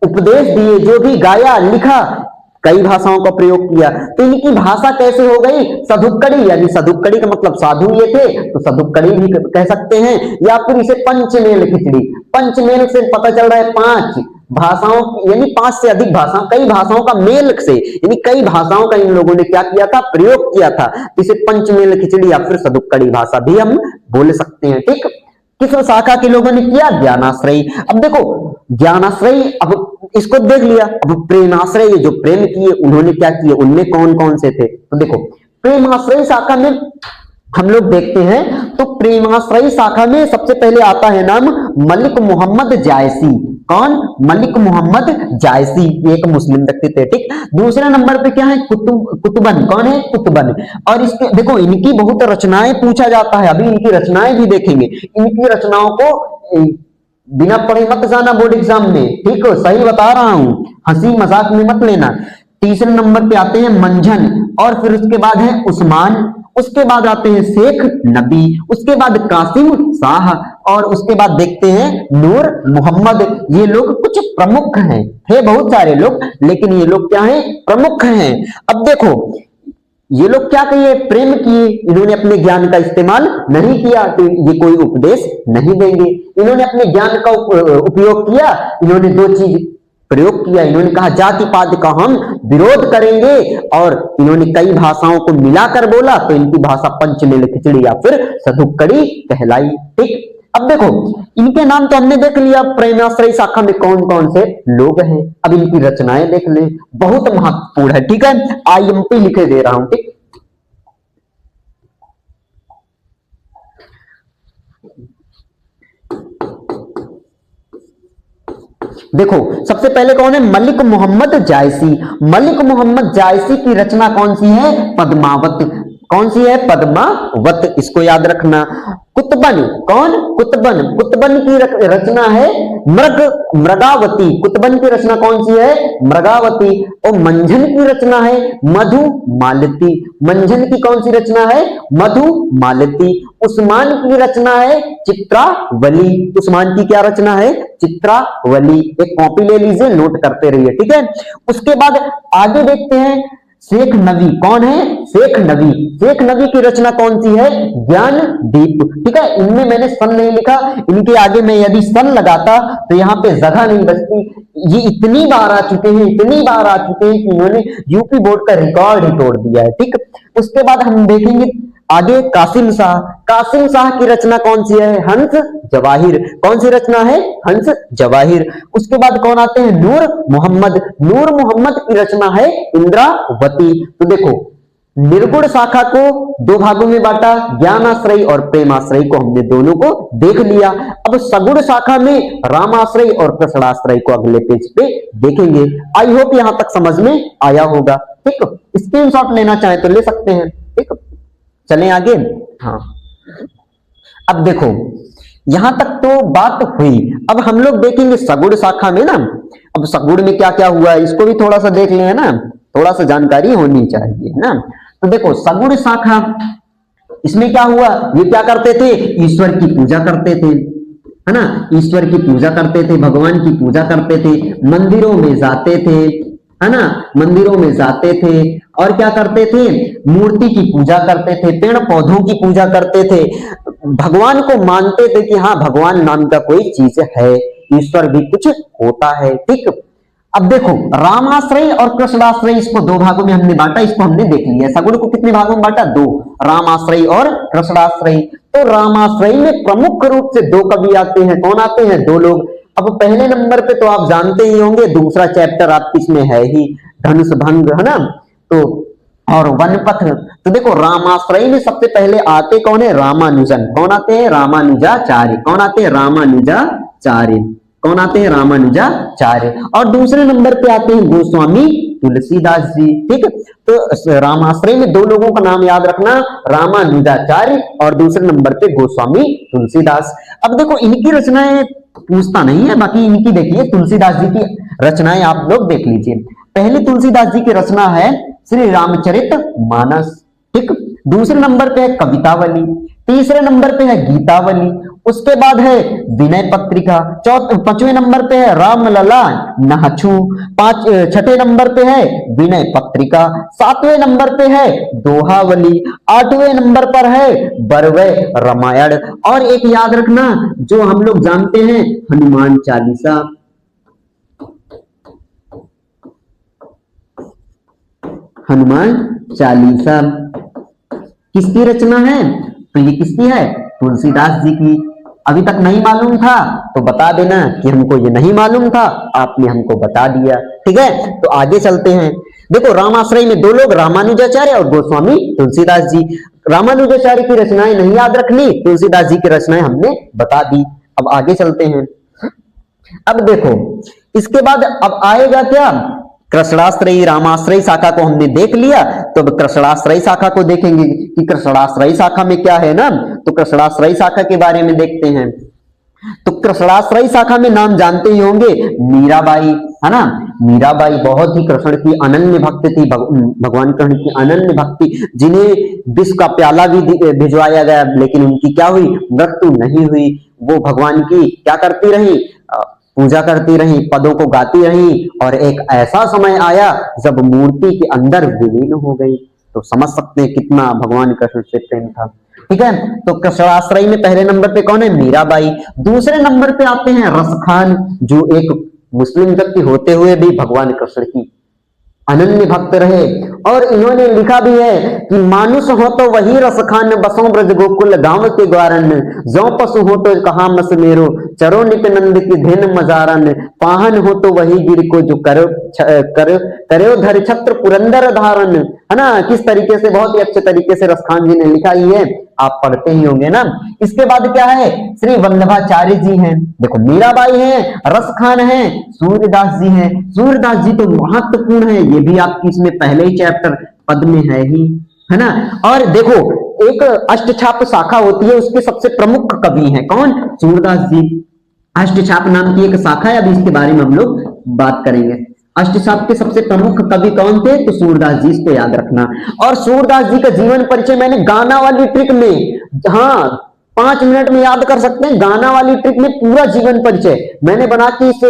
Speaker 1: उपदेश दिए, जो भी गाया, लिखा, कई भाषाओं का प्रयोग किया। तो इनकी भाषा कैसे हो गई, सधुक्कड़ी, यानी सधुक्कड़ी का मतलब साधु ये थे तो सधुक्कड़ी भी कह सकते हैं, या फिर इसे पंचमेल खिचड़ी। पंचमेल से पता चल रहा है पांच भाषाओं, यानी पांच से अधिक भाषाओं, कई भाषाओं का मेल से, यानी कई भाषाओं का इन लोगों ने क्या किया था, प्रयोग किया था। इसे पंचमेल खिचड़ी या फिर सधुक्कड़ी भाषा भी हम बोल सकते हैं। ठीक, किस शाखा के लोगों ने किया, ज्ञानाश्रयी। अब देखो ज्ञानाश्रयी, अब इसको देख लिया। अब प्रेमाश्रयी, जो प्रेम किए, उन्होंने क्या किए, उनमें कौन कौन से थे, तो देखो प्रेमाश्रयी शाखा में हम लोग देखते हैं। तो प्रेमाश्रयी शाखा में सबसे पहले आता है नाम मलिक मोहम्मद जायसी। कौन, मलिक मोहम्मद जायसी, एक मुस्लिम व्यक्ति थे। ठीक, दूसरे नंबर पे क्या है, कुतुबन। कौन है, कुतुबन। और इसके देखो इनकी बहुत रचनाएं पूछा जाता है, अभी इनकी रचनाएं भी देखेंगे। इनकी रचनाओं को बिना पढ़े मत जाना बोर्ड एग्जाम में, ठीक है, सही बता रहा हूं, हंसी मजाक में मत लेना। तीसरे नंबर पे आते हैं मंझन, और फिर उसके बाद है उस्मान, उसके बाद आते हैं शेख नबी, उसके बाद कासिम शाह, और उसके बाद देखते हैं नूर मोहम्मद। ये लोग कुछ प्रमुख हैं, थे बहुत सारे लोग, लेकिन ये लोग क्या हैं, प्रमुख हैं। अब देखो ये लोग क्या किए, प्रेम किए, इन्होंने अपने ज्ञान का इस्तेमाल नहीं किया, तो ये कोई उपदेश नहीं देंगे। इन्होंने अपने ज्ञान का उपयोग किया, इन्होंने दो चीज प्रयोग किया। इन्होंने कहा जाति पात का हम विरोध करेंगे, और इन्होंने कई भाषाओं को मिलाकर बोला, तो इनकी भाषा पंचमेल खिचड़ी या फिर सधुक्कड़ी कहलाई। ठीक, अब देखो इनके नाम तो हमने देख लिया, प्रेमाश्रयी शाखा में कौन कौन से लोग हैं। अब इनकी रचनाएं देख लें, बहुत महत्वपूर्ण है। ठीक है, IMP लिखे दे रहा हूं। ठीक, देखो सबसे पहले कौन है, मलिक मोहम्मद जायसी। मलिक मोहम्मद जायसी की रचना कौन सी है, पद्मावत। कौन सी है, पद्मावत, इसको याद रखना। कुतबन, कौन, कुतबन, कुतबन की रचना है मृगावती। कुतबन की रचना कौन सी है, मृगावती। और मंझन की रचना है मधुमालती। मंझन की कौन सी रचना है, मधुमालती। उस्मान की रचना है चित्रावली। उस्मान की क्या रचना है, चित्रावली। एक कॉपी ले लीजिए, नोट करते रहिए, ठीक है। उसके बाद आगे देखते हैं शेख नबी। कौन है, शेख नबी। शेख नबी की रचना कौन सी है, ज्ञान दीप, ठीक है। इनमें मैंने सन नहीं लिखा, इनके आगे मैं यदि सन लगाता तो यहाँ पे जगह नहीं बचती। ये इतनी बार आ चुके हैं, इतनी बार आ चुके हैं कि इन्होंने यूपी बोर्ड का रिकॉर्ड ही तोड़ दिया है, ठीक। उसके बाद हम देखेंगे आगे कासिम शाह। कासिम शाह की रचना कौन सी है, हंस जवाहिर। कौन सी रचना है, हंस जवाहिर। उसके बाद कौन आते हैं, नूर मोहम्मद। नूर मोहम्मद की रचना है इंद्रावती। तो देखो निर्गुण शाखा को दो भागों में बांटा, ज्ञानाश्रयी और प्रेमाश्रयी को हमने दोनों को देख लिया। अब सगुण शाखा में रामाश्रयी और कृष्णाश्रयी को अगले पेज पे देखेंगे। आई होप यहां तक समझ में आया होगा, ठीक। स्क्रीनशॉट लेना चाहे तो ले सकते हैं, ठीक। चलें आगे। हाँ, अब देखो यहां तक तो बात हुई। अब हम लोग देखेंगे सगुण शाखा में ना, अब सगुण में क्या क्या हुआ है इसको भी थोड़ा सा देख लें, है ना, थोड़ा सा जानकारी होनी चाहिए ना। तो देखो सगुण शाखा, इसमें क्या हुआ, ये क्या करते थे, ईश्वर की पूजा करते थे, है ना, ईश्वर की पूजा करते थे, भगवान की पूजा करते थे, मंदिरों में जाते थे, है ना, मंदिरों में जाते थे और क्या करते थे, मूर्ति की पूजा करते थे, पेड़ पौधों की पूजा करते थे, भगवान को मानते थे कि हाँ भगवान नाम का कोई चीज है, ईश्वर भी कुछ होता है, ठीक। अब देखो रामाश्रय और कृष्णाश्रय, इसको दो भागों में हमने बांटा, इसको हमने देख लिया। सगुण को कितने भागों में बांटा, दो, रामाश्रय और कृष्णाश्रय। तो रामाश्रय में प्रमुख रूप से दो कवि आते हैं। कौन आते हैं, दो लोग। अब पहले नंबर पे तो आप जानते ही होंगे, दूसरा चैप्टर आपकी इसमें है ही, धनुष भंग, है ना, तो और वनपथ। तो देखो रामाश्रय में सबसे पहले आते कौन है, रामानुजन। कौन आते हैं, रामानुजाचार्य। कौन आते हैं, रामानुजाचार्य। कौन आते हैं, रामानुजाचार्य। और दूसरे नंबर पे आते हैं गोस्वामी तुलसीदास जी, ठीक। तो रामाश्रय में दो लोगों का नाम याद रखना, रामानुजाचार्य और दूसरे नंबर पे गोस्वामी तुलसीदास। अब देखो इनकी रचनाएं पूछता नहीं है, बाकी इनकी देखिए तुलसीदास जी की रचनाएं आप लोग देख लीजिए। पहली तुलसीदास जी की रचना है श्री रामचरित मानस, ठीक। दूसरे नंबर पे है कवितावली, तीसरे नंबर पे है गीतावली, उसके बाद है विनय पत्रिका, पांचवें नंबर पे है रामलला नाचू, छठे नंबर पे है विनय पत्रिका, सातवें नंबर पे है दोहावली, आठवें नंबर पर है बरवय रामायण, और एक याद रखना जो हम लोग जानते हैं हनुमान चालीसा। हनुमान चालीसा किसकी रचना है, तो ये किसकी है, तुलसीदास जी की। अभी तक नहीं मालूम था तो बता देना कि हमको ये नहीं मालूम था, आपने हमको बता दिया, ठीक है। तो आगे चलते हैं। देखो रामाश्रय में दो लोग, रामानुजाचार्य और गोस्वामी तुलसीदास जी। रामानुजाचार्य की रचनाएं नहीं याद रखनी, तुलसीदास जी की रचनाएं हमने बता दी। अब आगे चलते हैं। अब देखो इसके बाद अब आएगा क्या, कृष्णाश्रयी रामाश्रयी शाखा को हमने देख लिया, तो अब कृष्णाश्रयी शाखा को देखेंगे कि कृष्णाश्रयी शाखा में क्या है ना। तो कृष्णाश्रयी शाखा के बारे में देखते हैं। तो कृष्णाश्रयी शाखा में नाम जानते ही होंगे, मीराबाई, है ना। मीराबाई बहुत ही कृष्ण की अनन्य भक्त थी, भगवान कृष्ण की अनन्य भक्ति, जिन्हें विष का प्याला भी भिजवाया गया, लेकिन उनकी क्या हुई, मृत्यु नहीं हुई। वो भगवान की क्या करती रही, पूजा करती रही, पदों को गाती रही, और एक ऐसा समय आया जब मूर्ति के अंदर विलीन हो गई। तो समझ सकते हैं कितना भगवान कृष्ण से प्रेम था, ठीक है। तो कृष्णाश्रयी में पहले नंबर पे कौन है, मीराबाई। दूसरे नंबर पे आते हैं रसखान, जो एक मुस्लिम व्यक्ति होते हुए भी भगवान कृष्ण की अनन्य भक्त रहे। और इन्होंने लिखा भी है कि मानुष हो तो वही रसखान, बसों ब्रज गोकुल गांव के ग्वारन, जौ पशु हो तो कहा मस मेरो, चरो नित नंद की धेन मजारन, पाहन हो तो वही गिर को जो करो धर छत्र पुरंदर धारण, है ना। किस तरीके से, बहुत ही अच्छे तरीके से रसखान जी ने लिखा ही है, आप पढ़ते ही होंगे ना। इसके बाद क्या है, श्री वल्लभाचार्य जी हैं, देखो मीराबाई हैं, रस खान हैं, सूर्यदास जी हैं। सूर्यदास जी तो महत्वपूर्ण है, ये भी आपकी इसमें पहले ही चैप्टर पद में है ना। और देखो एक अष्टछाप शाखा होती है, उसके सबसे प्रमुख कवि हैं कौन, सूरदास जी। अष्टछाप नाम की एक शाखा है, अभी इसके बारे में हम लोग बात करेंगे। अष्टछाप के सबसे प्रमुख कवि कौन थे, तो सूरदास जी, इसको याद रखना। और सूरदास जी का जीवन परिचय मैंने गाना वाली ट्रिक में, हाँ 5 मिनट में याद कर सकते हैं, गाना वाली ट्रिक में पूरा जीवन परिचय मैंने बना के इस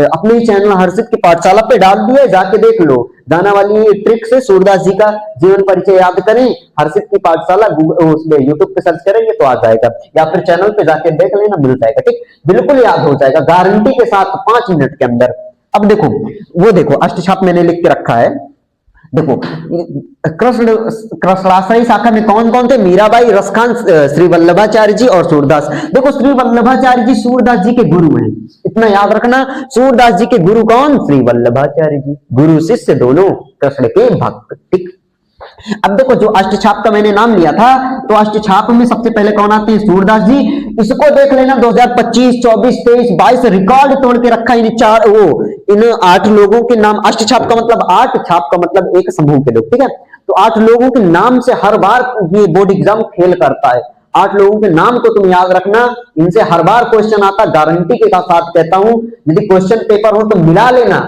Speaker 1: अपने चैनल हर्षित की पाठशाला पे डाल दिया, जाके देख लो। गाना वाली ट्रिक से सूरदास जी का जीवन परिचय याद करें, हर्षित की पाठशाला उसमें यूट्यूब पे सर्च करेंगे तो आ जाएगा, या फिर चैनल पे जाके देख लेना, मिल जाएगा। ठीक, बिल्कुल याद हो जाएगा गारंटी के साथ 5 मिनट के अंदर। अब देखो, वो देखो अष्टछाप मैंने लिख के रखा है, देखो कृष्णाश्रयी शाखा में कौन कौन थे, मीराबाई, रसखान, श्री वल्लभाचार्य जी और सूरदास। देखो श्री वल्लभाचार्य जी सूरदास जी के गुरु हैं, इतना याद रखना। सूरदास जी के गुरु कौन, श्री वल्लभाचार्य जी, गुरु शिष्य दोनों कृष्ण के भक्त। ठीक, अब देखो जो अष्टछाप का मैंने नाम लिया था, तो अष्टछाप में सबसे पहले कौन आते हैं, सूरदास जी। इसको देख लेना 2025, 24, 23, 22 रिकॉर्ड तोड़ के रखा इन 8 लोगों के नाम। अष्टछाप का मतलब 8, छाप का मतलब एक समूह के लोग, ठीक है। तो 8 लोगों के नाम से हर बार ये बोर्ड एग्जाम फेल करता है। 8 लोगों के नाम को तुम याद रखना, इनसे हर बार क्वेश्चन आता, गारंटी के साथ कहता हूं। यदि क्वेश्चन पेपर हो तो मिला लेना,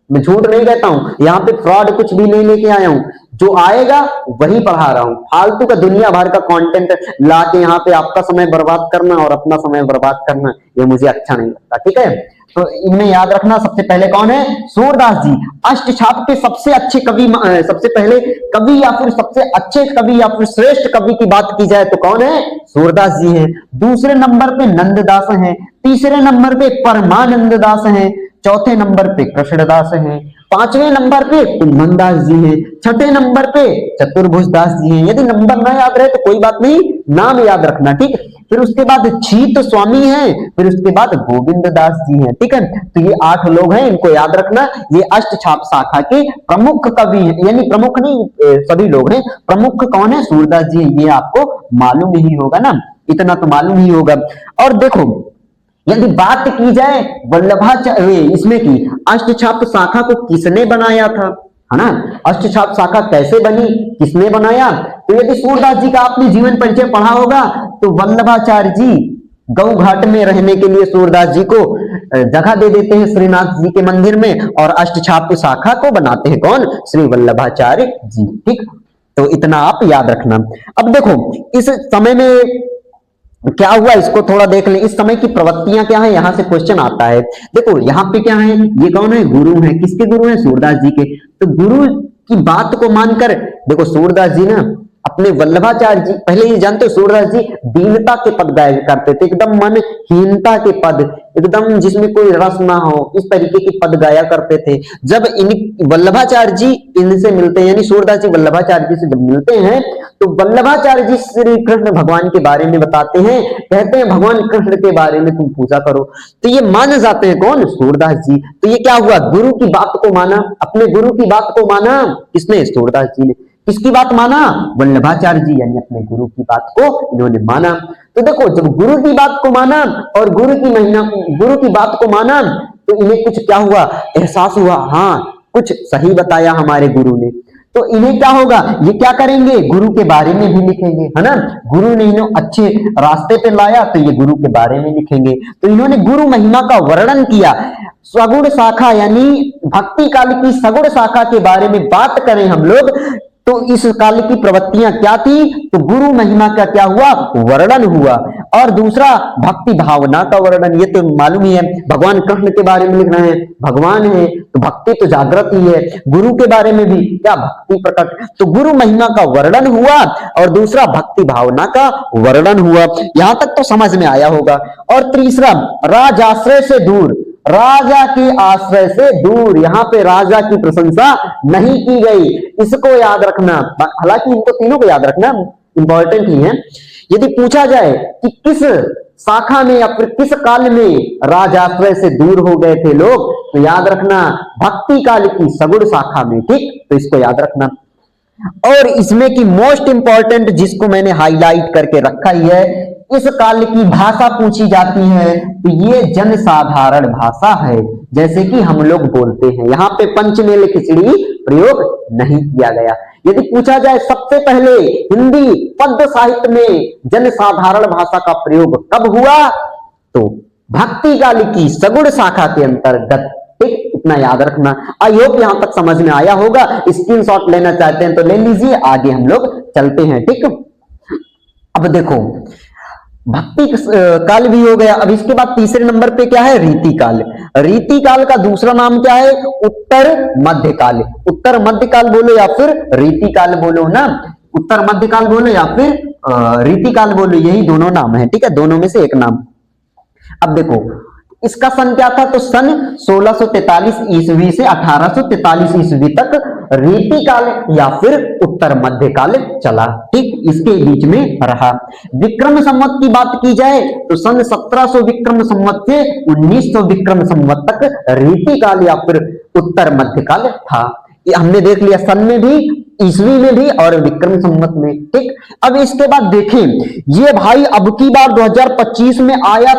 Speaker 1: मैं झूठ नहीं कहता हूं, यहाँ पे फ्रॉड कुछ भी नहीं लेके आया हूं, जो आएगा वही पढ़ा रहा हूं। फालतू का दुनिया भर का कंटेंट लाके यहाँ पे आपका समय बर्बाद करना और अपना समय बर्बाद करना, ये मुझे अच्छा नहीं लगता। ठीक है, तो इनमें याद रखना सबसे पहले कौन है, सूरदास जी। अष्टछाप के सबसे अच्छे कवि, सबसे पहले कवि या फिर सबसे अच्छे कवि या फिर श्रेष्ठ कवि की बात की जाए तो कौन है, सूरदास जी हैं। दूसरे नंबर पे नंददास हैं, तीसरे नंबर पे परमानंद दास हैं, चौथे नंबर पे कृष्णदास हैं, 5वें नंबर पे कुंभन दास जी हैं, 6ठे नंबर पे चतुर्भुज दास जी हैं। यदि नंबर ना याद रहे तो कोई बात नहीं, नाम याद रखना। ठीक, फिर उसके बाद छीत स्वामी हैं, फिर उसके बाद गोविंद दास जी हैं। ठीक है, तो ये 8 लोग हैं, इनको याद रखना। ये अष्टछाप शाखा के प्रमुख कवि हैं, यानी प्रमुख नहीं, सभी लोग हैं। प्रमुख कौन है, सूरदास जी, ये आपको मालूम ही होगा ना, इतना तो मालूम ही होगा। और देखो यदि बात की जाए वल्लभाचार्य इसमें की अष्टछाप शाखा को किसने बनाया था, है ना, अष्टछाप शाखा कैसे बनी, किसने बनाया, तो यदि सूरदास जी का आपने जीवन परिचय पढ़ा होगा तो वल्लभाचार्य जी गौ घाट में रहने के लिए सूरदास जी को जगह दे देते हैं श्रीनाथ जी के मंदिर में, और अष्टछाप शाखा को बनाते हैं कौन, श्री वल्लभाचार्य जी। ठीक, तो इतना आप याद रखना। अब देखो इस समय में क्या हुआ, इसको थोड़ा देख लें। इस समय की प्रवृत्तियां क्या है, यहां से क्वेश्चन आता है। देखो यहाँ पे क्या है, ये कौन है, गुरु है, किसके गुरु है, सूरदास जी के। तो गुरु की बात को मानकर देखो सूरदास जी ना अपने वल्लभाचार्य जी, पहले ये जानते हो सूरदास जी दीनता के पद गाया करते थे, एकदम मनहीनता के पद, एकदम जिसमें कोई रस ना हो, इस तरीके के पद गाया करते थे। जब इन वल्लभाचार्य जी इनसे मिलते हैं, यानी सूरदास जी वल्लभाचार्य जी से जब मिलते हैं तो वल्लभाचार्य जी श्री कृष्ण भगवान के बारे में बताते हैं, कहते हैं भगवान कृष्ण के बारे में तुम पूजा करो। तो ये मान जाते हैं कौन, सूरदास जी। तो ये क्या हुआ, गुरु की बात को माना, अपने गुरु की बात को माना, किसने, सूरदास जी ने। किसकी बात माना, वल्लभाचार्य जी, यानी अपने गुरु की बात को इन्होंने माना। तो देखो जब गुरु की बात को माना और गुरु की बात को माना तो इन्हें कुछ क्या हुआ, एहसास हुआ, हाँ कुछ सही बताया हमारे गुरु ने। तो इन्हें क्या होगा, ये क्या करेंगे, गुरु के बारे में भी लिखेंगे, है ना। गुरु ने इन्हें अच्छे रास्ते पे लाया तो ये गुरु के बारे में लिखेंगे। तो इन्होंने गुरु महिमा का वर्णन किया। सगुण शाखा यानी भक्ति काल की सगुण शाखा के बारे में बात करें हम लोग तो इस काल की प्रवृत्तियां क्या थी, तो गुरु महिमा का क्या हुआ, वर्णन हुआ। और दूसरा भक्ति भावना का वर्णन, ये तो मालूम ही है, भगवान कृष्ण के बारे में लिख रहे हैं, भगवान है तो भक्ति तो जागृत ही है, गुरु के बारे में भी क्या भक्ति प्रकट। तो गुरु महिमा का वर्णन हुआ और दूसरा भक्ति भावना का वर्णन हुआ। यहां तक तो समझ में आया होगा। और तीसरा राजाश्रय से दूर, राजा के आश्रय से दूर, यहां पे राजा की प्रशंसा नहीं की गई, इसको याद रखना। हालांकि इनको तीनों को याद रखना इंपॉर्टेंट ही है। यदि पूछा जाए कि किस शाखा में या फिर किस काल में राजाश्रय से दूर हो गए थे लोग, तो याद रखना भक्ति काल की सगुण शाखा में। ठीक, तो इसको याद रखना। और इसमें की मोस्ट इंपॉर्टेंट जिसको मैंने हाईलाइट करके रखा ही है, इस काल की भाषा पूछी जाती है तो ये जनसाधारण भाषा है, जैसे कि हम लोग बोलते हैं। यहाँ पे पंचमेल खिचड़ी प्रयोग नहीं किया गया। यदि पूछा जाए सबसे पहले हिंदी पद्य साहित्य में जनसाधारण भाषा का प्रयोग कब हुआ, तो भक्ति काल की सगुण शाखा के अंतर्गत। ठीक, इतना याद रखना। आई होप यहां तक समझ में आया होगा। स्क्रीनशॉट लेना चाहते हैं तो ले लीजिए, आगे हम लोग चलते हैं। ठीक, अब देखो भक्ति काल भी हो गया। अब इसके बाद तीसरे नंबर पे क्या है, रीति काल। रीति काल का दूसरा नाम क्या है, उत्तर मध्य काल। उत्तर मध्य काल बोलो या फिर रीति काल बोलो ना, उत्तर मध्य काल बोलो या फिर रीति काल बोलो, यही दोनों नाम है। ठीक है, दोनों में से एक नाम। अब देखो इसका सन क्या था, तो सन 1643 ईस्वी से 1843 ईस्वी तक रीति काल या फिर उत्तर मध्य काल चला। ठीक, इसके बीच में रहा। विक्रम संवत की बात की जाए तो सन 1700 विक्रम संवत से 1900 विक्रम संवत तक रीति काल या फिर उत्तर मध्य काल था। ये हमने देख लिया, सन में भी, ईस्वी में भी और विक्रम संवत में। ठीक, अब इसके बाद देखें, ये भाई अब की बार 2025 में आया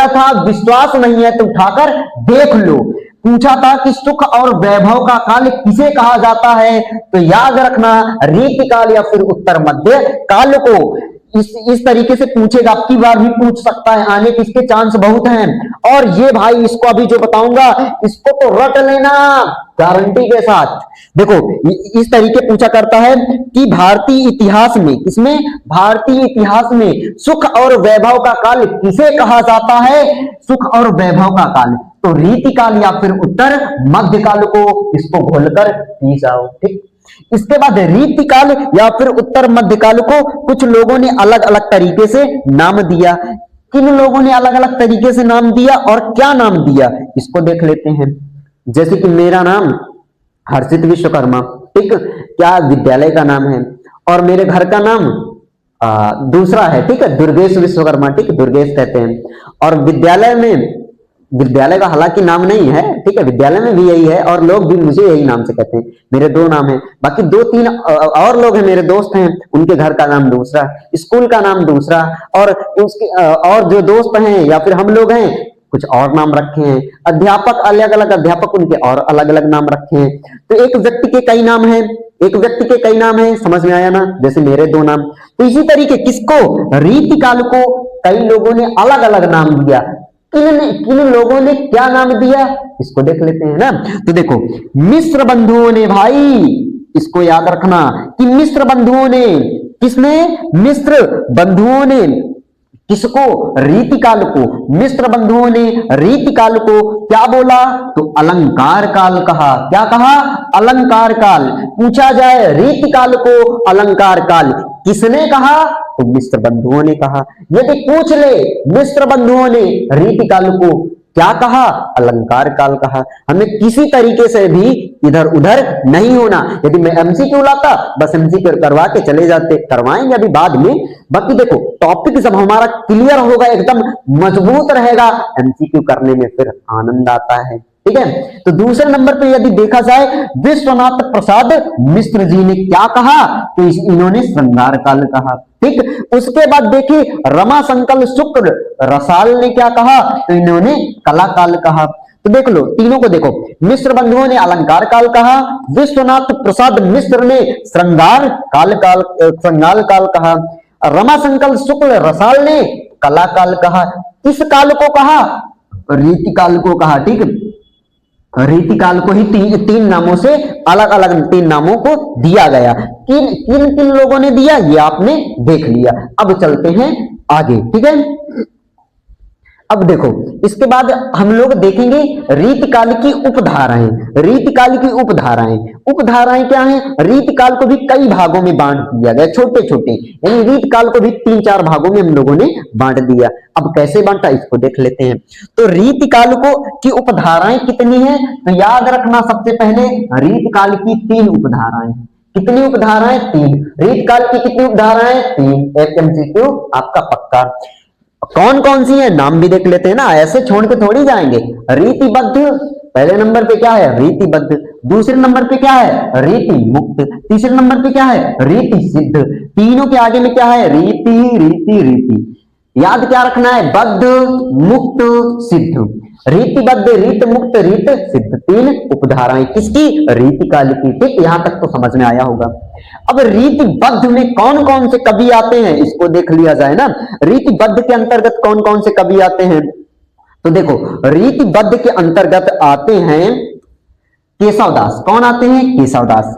Speaker 1: था, विश्वास नहीं है तो उठाकर देख लो। पूछा था कि सुख और वैभव का काल किसे कहा जाता है, तो याद रखना रीति काल या फिर उत्तर मध्य काल को। इस तरीके से पूछेगा, अब की बार भी पूछ सकता है, आने के इसके चांस बहुत हैं। और ये भाई इसको अभी जो बताऊंगा इसको तो रट लेना गारंटी के साथ। देखो इस तरीके पूछा करता है कि भारतीय इतिहास में, इसमें भारतीय इतिहास में सुख और वैभव का काल किसे कहा जाता है, सुख और वैभव का काल, तो रीति काल या फिर उत्तर मध्य काल को। इसको घोलकर पी जाओ। ठीक, इसके बाद रीति काल या फिर उत्तर मध्य काल को कुछ लोगों ने अलग अलग तरीके से नाम दिया। किन लोगों ने अलग अलग तरीके से नाम दिया और क्या नाम दिया, इसको देख लेते हैं। जैसे कि मेरा नाम हर्षित विश्वकर्मा, ठीक, क्या विद्यालय का नाम है, और मेरे घर का नाम दूसरा है, ठीक है, दुर्गेश विश्वकर्मा। ठीक, दुर्गेश कहते हैं। और विद्यालय में, विद्यालय का हालांकि नाम नहीं है, ठीक है, विद्यालय में भी यही है और लोग भी मुझे यही नाम से कहते हैं। मेरे दो नाम हैं, बाकी दो तीन और लोग हैं, मेरे दोस्त हैं, उनके घर का नाम दूसरा, स्कूल का नाम दूसरा, और उसके और जो दोस्त हैं या फिर हम लोग हैं कुछ और नाम रखे हैं। अध्यापक, अलग अलग अध्यापक, उनके और अलग अलग नाम रखे हैं। तो एक व्यक्ति के कई नाम हैं, एक व्यक्ति के कई नाम हैं, समझ में आया ना, जैसे मेरे दो नाम। तो इसी तरीके किसको, रीति काल को कई लोगों ने अलग अलग नाम दिया। किन लोगों ने क्या नाम दिया, इसको देख लेते हैं ना। तो देखो मिस्र बंधुओं ने, भाई इसको याद रखना कि मिस्र बंधुओं ने, किसने, मिस्र बंधुओं ने किसको, रीति काल को। मिस्र बंधुओं ने रीति काल को क्या बोला, तो अलंकार काल कहा। क्या कहा, अलंकार काल। पूछा जाए रीति काल को अलंकार काल किसने कहा, तो मिस्र बंधुओं ने कहा। यदि पूछ ले मिस्र बंधुओं ने रीति काल को क्या कहा, अलंकार काल कहा। हमें किसी तरीके से भी इधर उधर नहीं होना। यदि मैं एमसीक्यू लाता बस एमसीक्यू करवा के चले जाते, करवाएंगे अभी बाद में। बाकी देखो टॉपिक जब हमारा क्लियर होगा, एकदम मजबूत रहेगा, एमसीक्यू करने में फिर आनंद आता है। ठीक है, तो दूसरे नंबर पे यदि देखा जाए विश्वनाथ प्रसाद मिश्र जी ने क्या कहा, तो इन्होंने श्रृंगार काल कहा। ठीक, उसके बाद देखिए रमाशंकर शुक्ल रसाल ने क्या कहा, तो इन्होंने कला काल कहा। तो देख लो तीनों को देखो, मिश्र बंधुओं ने अलंकार काल कहा, विश्वनाथ प्रसाद मिश्र ने श्रृंगार काल कहा, रमाशंकर शुक्ल रसाल ने कला काल कहा। किस काल को कहा, रीति काल को कहा। ठीक, रीति काल को ही तीन नामों से, अलग अलग तीन नामों को दिया गया। किन लोगों ने दिया ये आपने देख लिया। अब चलते हैं आगे। ठीक है, अब देखो इसके बाद हम लोग देखेंगे रीतिकाल की उपधाराएं। रीतिकाल की उपधाराएं क्या हैं, रीतिकाल को भी कई भागों में बांट दिया गया, छोटे छोटे, यानी रीतिकाल को भी 3-4 भागों में हम लोगों ने बांट दिया। अब कैसे बांटा इसको देख लेते हैं। तो रीतिकाल को की उपधाराएं कितनी है, तो याद रखना सबसे पहले रीतिकाल की 3 उपधाराएं। कितनी उपधाराएं, 3। रीतिकाल की कितनी उपधाराएं, 3। एक एमसीक्यू आपका पक्का। कौन कौन सी है नाम भी देख लेते हैं ना, ऐसे छोड़ के थोड़ी जाएंगे। रीतिबद्ध, पहले नंबर पे क्या है रीतिबद्ध। दूसरे नंबर पे क्या है, रीति मुक्त, तीसरे नंबर पे क्या है, रीति सिद्ध, तीनों के आगे में क्या है, रीति रीति रीति। याद क्या रखना है, बद्ध मुक्त सिद्ध, रीतिबद्ध रीत मुक्त रीत सिद्ध, तीन उपधाराएं किसकी, रीति काल की। ठीक, यहां तक तो समझ में आया होगा। अब रीतिबद्ध में कौन कौन से कवि आते हैं इसको देख लिया जाए ना। रीतिबद्ध के अंतर्गत कौन कौन से कवि आते हैं, तो देखो रीतिबद्ध के अंतर्गत आते हैं केशवदास। कौन आते हैं, केशवदास।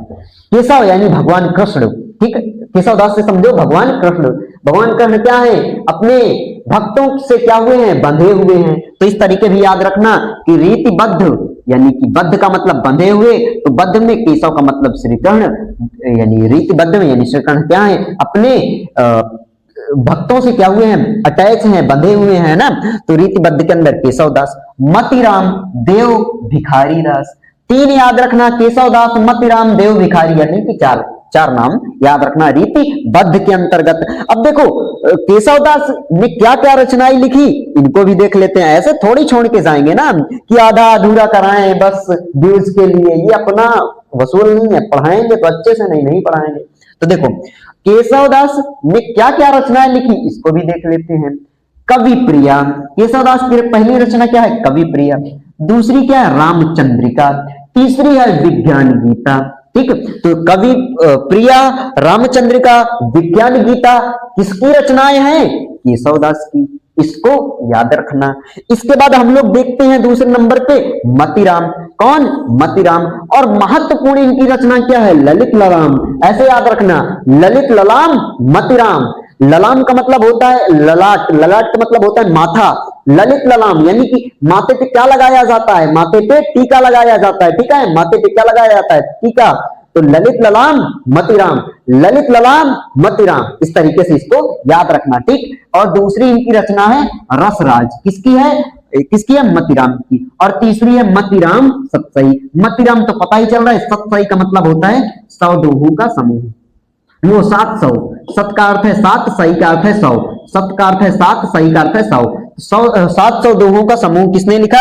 Speaker 1: केशव यानी भगवान कृष्ण। ठीक, केशवदास से समझो भगवान कृष्ण। भगवान कृष्ण क्या है, अपने भक्तों से क्या हुए हैं, बंधे हुए हैं। तो इस तरीके भी याद रखना कि रीतिबद्ध यानी कि बद्ध का मतलब बंधे हुए, तो बद्ध में केशव का मतलब श्री कृष्ण, यानी रीतिबद्ध में यानी श्री कृष्ण क्या है, अपने भक्तों से क्या हुए हैं, अटैच हैं, बंधे हुए हैं ना। तो रीतिबद्ध के अंदर केशवदास, मतिराम, देव, भिखारी दास। तीन याद रखना, केशवदास, मतिराम, देव, भिखारी, यानी कि चार नाम याद रखना रीतिबद्ध के अंतर्गत। अब देखो केशवदास ने क्या क्या रचनाएं लिखी, इनको भी देख लेते हैं। ऐसे थोड़ी छोड़ के जाएंगे ना कि आधा अधूरा कराएं बस व्यूज के लिए, ये अपना वसूल नहीं है, पढ़ाएंगे तो अच्छे से नहीं पढ़ाएंगे। तो देखो केशवदास ने क्या क्या रचनाएं लिखी, इसको भी देख लेते हैं। कवि प्रिया, केशवदास की पहली रचना क्या है, कवि प्रिया। दूसरी क्या है, रामचंद्रिका। तीसरी है विज्ञान गीता। ठीक, तो कवि प्रिया, रामचंद्रिका, विज्ञान गीता किसकी रचनाएं हैं, केशवदास की। इसको याद रखना। इसके बाद हम लोग देखते हैं दूसरे नंबर पे मतिराम। कौन, मतिराम। और महत्वपूर्ण इनकी रचना क्या है, ललित ललाम। ऐसे याद रखना, ललित ललाम, मतिराम। ललाम का मतलब होता है ललाट, ललाट का मतलब होता है माथा। ललित ललाम यानी कि माथे पे क्या लगाया जाता है, माथे पे टीका लगाया जाता है। ठीक है, माथे पे क्या लगाया जाता है, टीका। तो ललित ललाम मतिराम, ललित ललाम मतिराम, इस तरीके से इसको याद रखना। ठीक, और दूसरी इनकी रचना है रसराज। किसकी है, मतिराम की। और तीसरी है मतिराम सतसई। मतिराम तो पता ही चल रहा है, सतसई का मतलब होता है 100 दोहों का समूह। वो 700, सत का अर्थ है 7, सही का अर्थ है 100। सत का अर्थ है 7, सही का अर्थ है 100। 700 दोहों का समूह किसने लिखा,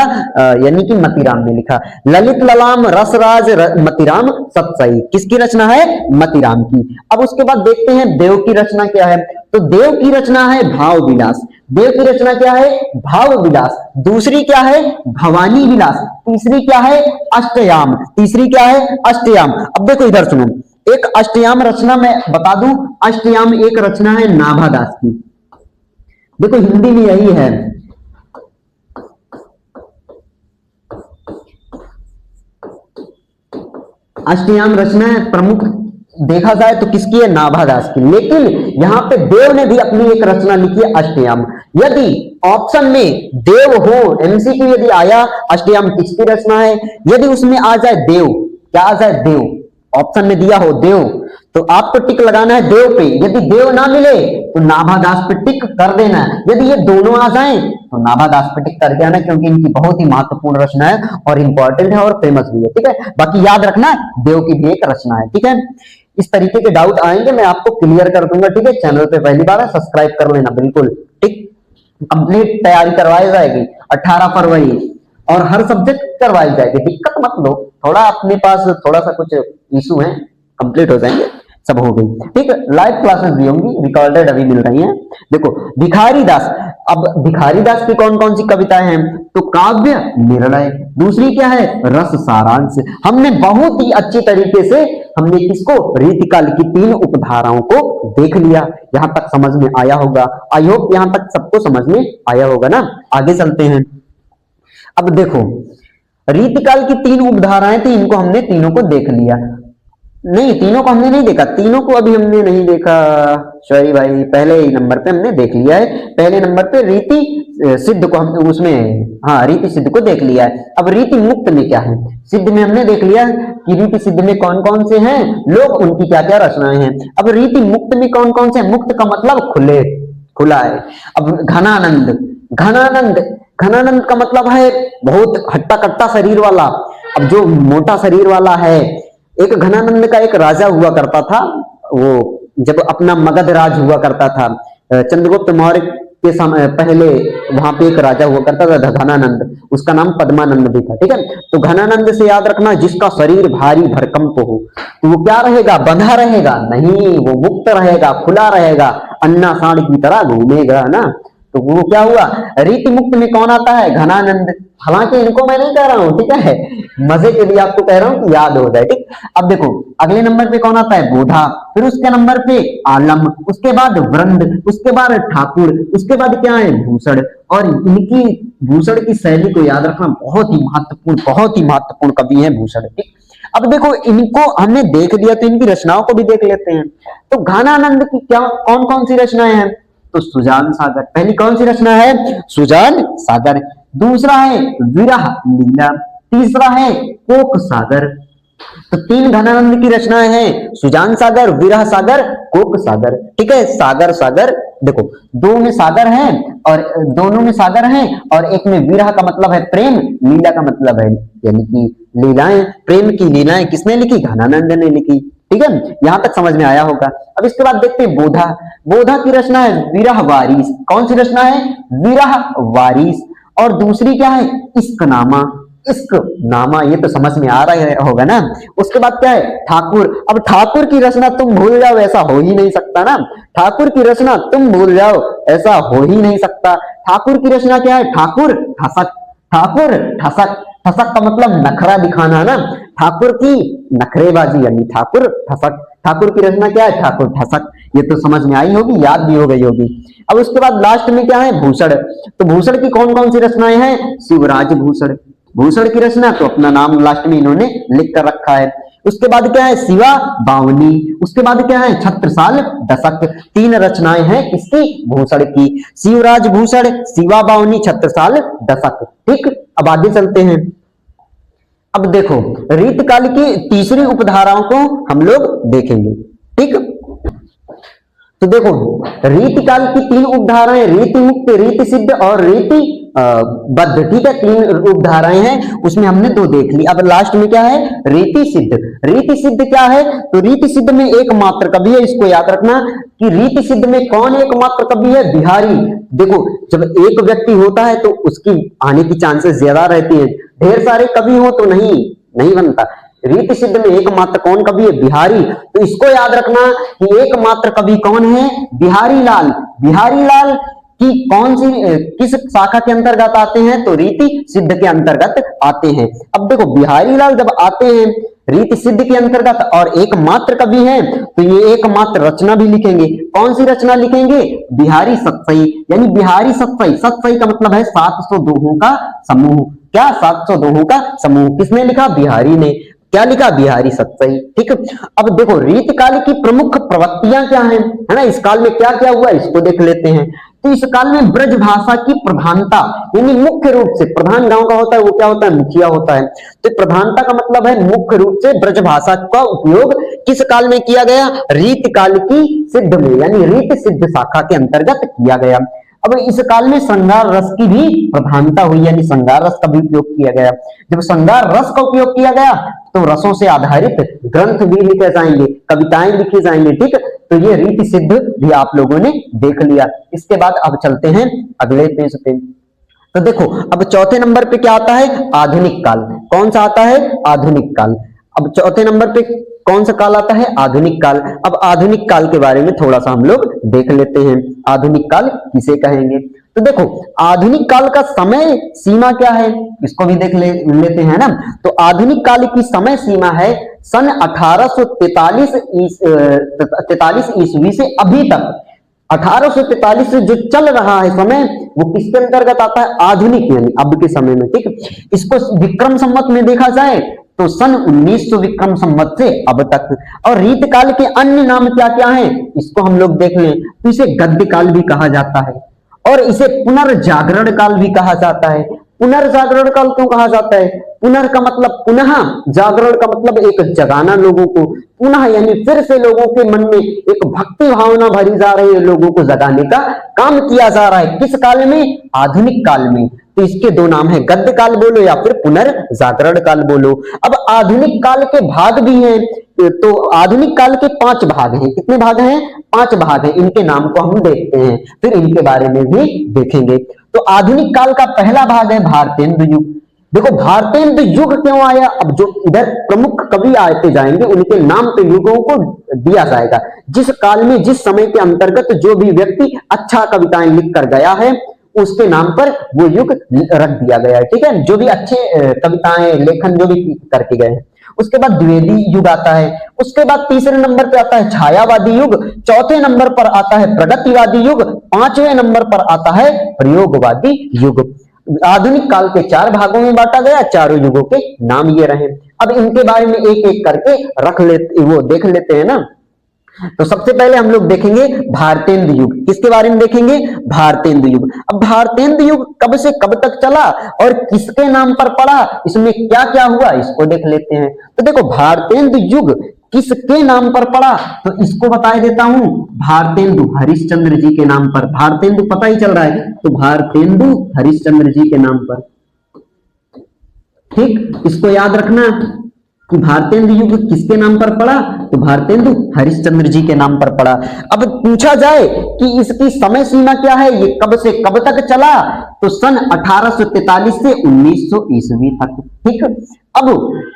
Speaker 1: यानी कि मतिराम ने लिखा। ललित ललाम, रसराज, मतिराम सतसई, किसकी रचना है, मतिराम की। अब उसके बाद देखते हैं देव की रचना क्या है। तो देव की रचना है भाव विलास। देव की रचना क्या है, भाव विलास। दूसरी क्या है, भवानी विलास। तीसरी क्या है, अष्टयाम। तीसरी क्या है, अष्टयाम। अब देखो इधर सुनो, एक अष्टयाम रचना मैं बता दूं। अष्टयाम एक रचना है नाभादास की। देखो हिंदी में यही है, अष्टयाम रचना है प्रमुख देखा जाए तो किसकी है, नाभादास की। लेकिन यहां पे देव ने भी अपनी एक रचना लिखी है अष्टयाम। यदि ऑप्शन में देव हो, एमसीक्यू यदि आया अष्टयाम किसकी रचना है, यदि उसमें आ जाए देव, क्या आ जाए, देव, ऑप्शन में दिया हो देव, तो आपको टिक लगाना है देव पे। यदि देव ना मिले तो नाभादास पे टिक कर देना है। यदि ये दोनों आ जाएं तो नाभादास पे टिक कर देना, क्योंकि इनकी बहुत ही महत्वपूर्ण रचना है और इंपॉर्टेंट है और फेमस भी है। ठीक है, बाकी याद रखना देव की भी एक रचना है। ठीक है, इस तरीके के डाउट आएंगे मैं आपको क्लियर कर दूंगा। ठीक है, चैनल पे पहली बार है, सब्सक्राइब कर लेना बिल्कुल। ठीक, कंप्लीट तैयारी करवाई जाएगी 18 फरवरी, और हर सब्जेक्ट करवाई जाएगी, दिक्कत मत लो। थोड़ा अपने पास थोड़ा सा कुछ इशू है, कंप्लीट हो जाएंगे, सब हो गई। ठीक है, लाइव क्लासेस भी होंगी, रिकॉर्डेड अभी मिल रही हैं। देखो भिखारी दास, अब भिखारी दास की कौन कौन सी कविताएं हैं, तो काव्य निर्णय। दूसरी क्या है, रस सारांश। हमने बहुत ही अच्छी तरीके से हमने किसको, रीतिकाल की 3 उपधाराओं को देख लिया। यहां तक समझ में आया होगा, आई होप यहां तक सबको समझ में आया होगा ना। आगे चलते हैं। अब देखो रीतिकाल की 3 उपधाराएं थी, इनको हमने तीनों को देख लिया। नहीं, तीनों को हमने नहीं देखा, तीनों को अभी हमने नहीं देखा शौरी भाई, पहले ही नंबर पे हमने देख लिया है। पहले नंबर पे रीति सिद्ध को हम उसमें, हाँ रीति सिद्ध को देख लिया है। अब रीति मुक्त में क्या है, सिद्ध में हमने देख लिया कि रीति सिद्ध में कौन कौन से हैं लोग, उनकी क्या क्या रचनाएं हैं। अब रीति मुक्त में कौन कौन से, मुक्त का मतलब खुला है। अब घनानंद, घनानंद का मतलब है बहुत हट्टा कट्टा शरीर वाला। अब जो मोटा शरीर वाला है, एक घनानंद का एक राजा हुआ करता था, वो जब अपना मगध राज हुआ करता था, चंद्रगुप्त मौर्य के समय पहले वहां पे एक राजा हुआ करता था घनानंद, उसका नाम पद्मानंद भी था, ठीक है। तो घनानंद से याद रखना, जिसका शरीर भारी भरकम हो तो वो क्या रहेगा, बंधा रहेगा नहीं, वो मुक्त रहेगा, खुला रहेगा, अन्ना सांड की तरह घूमेगा ना। तो वो क्या हुआ, रीति मुक्त में कौन आता है, घनानंद। हालांकि इनको मैं नहीं कह रहा हूं, ठीक है, मजे के लिए आपको कह रहा हूं कि याद हो जाए, ठीक। अब देखो अगले नंबर पे कौन आता है, बोधा, फिर उसके नंबर पे आलम, उसके बाद वृंद, उसके बाद ठाकुर, उसके बाद क्या है, भूषण। और इनकी भूषण की शैली को याद रखना, बहुत ही महत्वपूर्ण कवि है भूषण, ठीक। अब देखो इनको हमने देख लिया तो इनकी रचनाओं को भी देख लेते हैं। तो घनानंद की क्या कौन कौन सी रचनाएं हैं, तो सुजान सागर, पहली कौन सी रचना है, सुजान सागर। दूसरा है विरह लीला, तीसरा है कोक सागर। तो तीन घनानंद की रचनाएं हैं, सुजान सागर, विरह सागर, कोक सागर, ठीक है। सागर सागर देखो, दो में सागर है और दोनों में सागर है, और एक में विरह का मतलब है प्रेम, लीला का मतलब है यानी कि लीलाएं, प्रेम की लीलाएं किसने लिखी, घनानंद ने लिखी, ठीक है। यहां तक समझ में आया होगा। अब इसके बाद देखते हैं बोधा। बोधा की रचना है विरह वारिस, कौन सी रचना है, विरह वारिस। और दूसरी क्या है, इश्क नामा, इश्क नामा, ये तो समझ में आ रहा होगा ना। उसके बाद क्या है, ठाकुर। अब ठाकुर की रचना तुम भूल जाओ ऐसा हो ही नहीं सकता ना, ठाकुर की रचना तुम भूल जाओ ऐसा हो ही नहीं सकता। ठाकुर की रचना क्या है, ठाकुर ठसक, ठाकुर ठसक, ठसक का मतलब नखरा दिखाना ना, ठाकुर की नखरेबाजी यानी ठाकुर ठसक। ठाकुर की रचना क्या है, ठाकुर ठसक, ये तो समझ में आई होगी, याद भी हो गई होगी। अब उसके बाद लास्ट में क्या है, भूषण। तो भूषण की कौन कौन सी रचनाएं हैं, शिवराज भूषण, भूषण की रचना, तो अपना नाम लास्ट में इन्होंने लिख कर रखा है। उसके बाद क्या है, शिवा बावनी, उसके बाद क्या है, छत्रसाल दशक। तीन रचनाएं हैं किसकी, भूषण की, शिवराज भूषण, शिवा बावनी, छत्रसाल दशक, ठीक। अब आगे चलते हैं। अब देखो रीतकाल की तीसरी उपधाराओं को हम लोग देखेंगे, ठीक। तो देखो रीतिकाल की तीन उपधाराएं, रीति मुक्त, रीति सिद्ध और रीति बद्ध, ठीक है। तीन उपधाराएं हैं, उसमें हमने दो देख ली। अब लास्ट में क्या है, रीति सिद्ध। रीति सिद्ध क्या है, तो रीति सिद्ध में एकमात्र कवि है, इसको याद रखना कि रीति सिद्ध में कौन एकमात्र कवि है, बिहारी। देखो जब एक व्यक्ति होता है तो उसकी आने की चांसेस ज्यादा रहती है, ढेर सारे कवि हो तो नहीं बनता। रीति सिद्ध में एकमात्र कौन कवि है, बिहारी। तो इसको याद रखना कि एकमात्र कवि कौन है, बिहारी लाल। बिहारी लाल की कौन सी किस शाखा के अंतर्गत आते हैं, तो रीति सिद्ध के अंतर्गत आते हैं। अब देखो बिहारी लाल जब आते हैं रीति सिद्ध के अंतर्गत और एकमात्र कवि हैं, तो ये एकमात्र रचना भी लिखेंगे। कौन सी रचना लिखेंगे, बिहारी सतसई, यानी बिहारी सतसई। सतसई का मतलब है 700 दोहों का समूह। क्या, 700 दोहों का समूह किसने लिखा, बिहारी ने। क्या लिखा, बिहारी सतसई, ठीक। अब देखो रीतकाल की प्रमुख प्रवृत्तियां क्या हैं, है ना, इस काल में क्या क्या हुआ इसको देख लेते हैं। तो इस काल में ब्रज भाषा की प्रधानता, यानी मुख्य रूप से, प्रधान गांव का होता है वो क्या होता है, मुखिया होता है। तो प्रधानता का मतलब है मुख्य रूप से ब्रज भाषा का उपयोग किस काल में किया गया, रीतकाल की सिद्ध में, यानी रीत सिद्ध शाखा के अंतर्गत किया गया। अब इस काल में श्रृंगार रस की भी प्रधानता हुई, यानी श्रृंगार रस का भी उपयोग किया गया। जब श्रृंगार रस का उपयोग किया गया तो रसों से आधारित ग्रंथ भी लिखे जाएंगे, कविताएं लिखी जाएंगी, ठीक। तो ये रीति सिद्ध भी आप लोगों ने देख लिया। इसके बाद अब चलते हैं अगले पेज पे। तो देखो अब चौथे नंबर पे क्या आता है, आधुनिक काल। कौन सा आता है, आधुनिक काल। अब चौथे नंबर पे कौन सा काल आता है, आधुनिक काल। अब आधुनिक काल के बारे में थोड़ा सा हम लोग देख लेते हैं, आधुनिक काल किसे कहेंगे। तो देखो आधुनिक काल का समय सीमा क्या है, इसको भी देख लेते हैं ना। तो आधुनिक काल की समय सीमा है सन 1843 ईस्वी से अभी तक। 1843 से जो चल रहा है समय वो किसके अंतर्गत आता है, आधुनिक यानी अब के समय में, ठीक। इसको विक्रम संवत में देखा जाए तो सन 1900 विक्रम संवत से अब तक। और रीतकाल के अन्य नाम क्या क्या हैं, इसको हम लोग देख लें। तो इसे गद्य काल भी कहा जाता है और इसे पुनर्जागरण काल भी कहा जाता है। पुनर्जागरण काल क्यों कहा जाता है, पुनर् का मतलब पुनः, जागरण का मतलब एक जगाना लोगों को, पुनः यानी फिर से लोगों के मन में एक भक्ति भावना भरी जा रही है, लोगों को जगाने का काम किया जा रहा है। किस काल में, आधुनिक काल में। तो इसके दो नाम है, गद्य काल बोलो या फिर पुनर्जागरण काल बोलो। अब आधुनिक काल के भाग भी हैं, तो आधुनिक काल के 5 भाग हैं। कितने भाग हैं? 5 भाग हैं। इनके नाम को हम देखते हैं, फिर इनके बारे में भी देखेंगे। तो आधुनिक काल का पहला भाग है भारतेंदु युग। देखो भारतेंदु युग क्यों आया, अब जो इधर प्रमुख कवि आते जाएंगे उनके नाम पे युगों को दिया जाएगा। जिस काल में, जिस समय के अंतर्गत जो भी व्यक्ति अच्छा कविताएं लिख कर गया है उसके नाम पर वो युग रख दिया गया है। ठीक है, जो भी अच्छे कविताएं लेखन जो भी करके गए हैं। उसके बाद द्विवेदी युग आता है, उसके बाद तीसरे नंबर पे आता है छायावादी युग, चौथे नंबर पर आता है प्रगतिवादी युग, 5वें नंबर पर आता है प्रयोगवादी युग। आधुनिक काल के 4 भागों में बांटा गया, चारों युगों के नाम ये रहे। अब इनके बारे में एक एक करके रख लेते, वो देख लेते हैं ना। तो सबसे पहले हम लोग देखेंगे भारतेंदु युग। किसके बारे में देखेंगे? भारतेंदु युग। अब भारतेंदु युग कब से कब तक चला और किसके नाम पर पड़ा, इसमें क्या क्या हुआ, इसको देख लेते हैं। तो देखो भारतेंदु युग किसके नाम पर पड़ा, तो इसको बता देता हूं, भारतेंदु हरिश्चंद्र जी के नाम पर। भारतेंदु पता ही चल रहा है, तो भारतेंदु हरिश्चंद्र जी के नाम पर। ठीक, इसको याद रखना कि भारतेंदु युग किसके नाम पर पड़ा, तो भारतेंदु हरिश्चंद्र जी के नाम पर पड़ा। अब पूछा जाए कि इसकी समय सीमा क्या है, ये कब से कब तक चला, तो सन 1843 से 1900 ईस्वी तक। ठीक, अब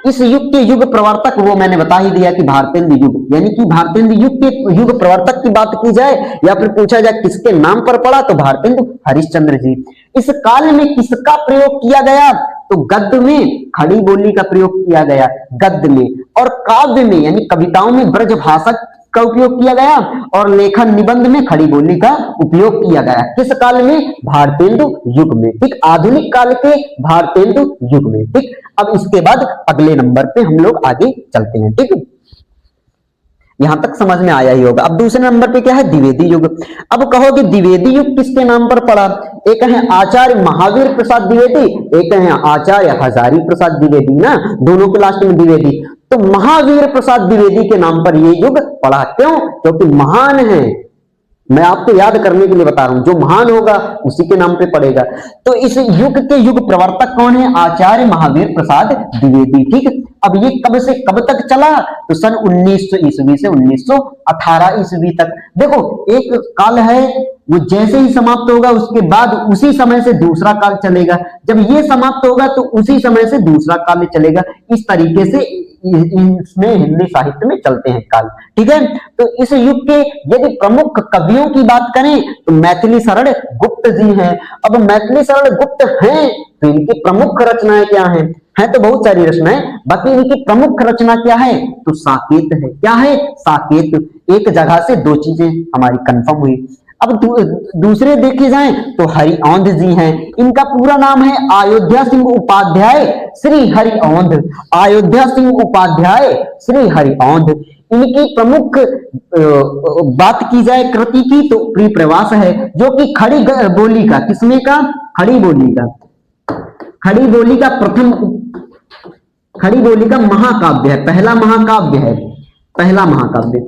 Speaker 1: इस युग के युग प्रवर्तक वो मैंने बता ही दिया कि भारतेंदु युग, यानी कि भारतेंदु युग के युग प्रवर्तक की बात की जाए या फिर पूछा जाए किसके नाम पर पड़ा, तो भारतेंदु हरिश्चंद्र जी। इस काल में किसका प्रयोग किया गया, तो गद्य में खड़ी बोली का प्रयोग किया गया, गद्य में, और काव्य में यानी कविताओं में ब्रज भाषा का उपयोग किया गया, और लेखन निबंध में खड़ी बोली का उपयोग किया गया। किस काल में? भारतेंदु युग में। ठीक, आधुनिक काल के भारतेंदु युग में। ठीक, अब इसके बाद अगले नंबर पे हम लोग आगे चलते हैं। ठीक, यहां तक समझ में आया ही होगा। अब दूसरे नंबर पे क्या है? द्विवेदी युग। अब कहोगे द्विवेदी युग किसके नाम पर पड़ा, एक है आचार्य महावीर प्रसाद द्विवेदी, एक है आचार्य हजारी प्रसाद द्विवेदी ना, दोनों के लास्ट में द्विवेदी। तो महावीर प्रसाद द्विवेदी के नाम पर ये युग पड़ा। क्यों? क्योंकि महान है, मैं आपको याद करने के लिए बता रहा हूं, जो महान होगा उसी के नाम पे पड़ेगा। तो इस युग के युग प्रवर्तक कौन है? आचार्य महावीर प्रसाद द्विवेदी। ठीक, अब ये कब से कब तक चला, तो सन 1900 ईस्वी से 1918 ईस्वी तक। देखो एक काल है, वो जैसे ही समाप्त होगा उसके बाद उसी समय से दूसरा काल चलेगा, जब ये समाप्त होगा तो उसी समय से दूसरा काल चलेगा। इस तरीके से इसमें हिंदी साहित्य में चलते हैं काल। ठीक है, तो इस युग के यदि प्रमुख कवियों की बात करें तो मैथिली शरण गुप्त जी हैं। अब मैथिली शरण गुप्त हैं तो इनकी प्रमुख रचनाएं क्या हैं? है तो बहुत सारी रचनाएं, बाकी इनकी प्रमुख रचना क्या है, तो साकेत है। क्या है? साकेत। एक जगह से दो चीजें हमारी कंफर्म हुई। अब दूसरे देखे जाएं तो हरिऔंध जी हैं। इनका पूरा नाम है अयोध्या सिंह उपाध्याय श्री हरिऔंध। अयोध्या सिंह उपाध्याय श्री हरिऔंध। इनकी प्रमुख बात की जाए कृति की तो प्रियप्रवास है, जो कि खड़ी बोली का, किसमें का? खड़ी बोली का, खड़ी बोली का प्रथम, खड़ी बोली का महाकाव्य है, पहला महाकाव्य है, पहला महाकाव्य।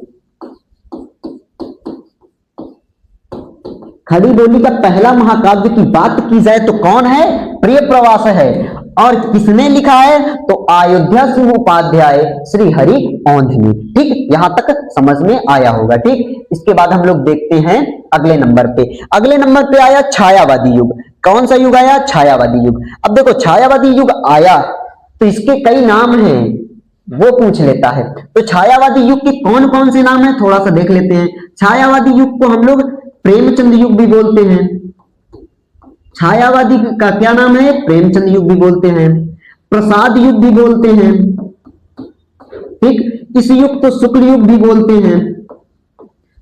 Speaker 1: खड़ी बोली का पहला महाकाव्य की बात की जाए तो कौन है? प्रियप्रवास है। और किसने लिखा है? तो अयोध्या सिंह उपाध्याय श्री हरिऔंध ने। ठीक, यहां तक समझ में आया होगा। ठीक, इसके बाद हम लोग देखते हैं अगले नंबर पे। अगले नंबर पे आया छायावादी युग। कौन सा युग आया? छायावादी युग। अब देखो छायावादी युग आया तो इसके कई नाम हैं, वो पूछ लेता है। तो छायावादी युग के कौन कौन से नाम है थोड़ा सा देख लेते हैं। छायावादी युग को हम लोग प्रेमचंद युग भी बोलते हैं। छायावादी का क्या नाम है? प्रेमचंद युग भी बोलते हैं, प्रसाद युग भी बोलते हैं। ठीक, इस युग को शुक्ल युग भी बोलते हैं।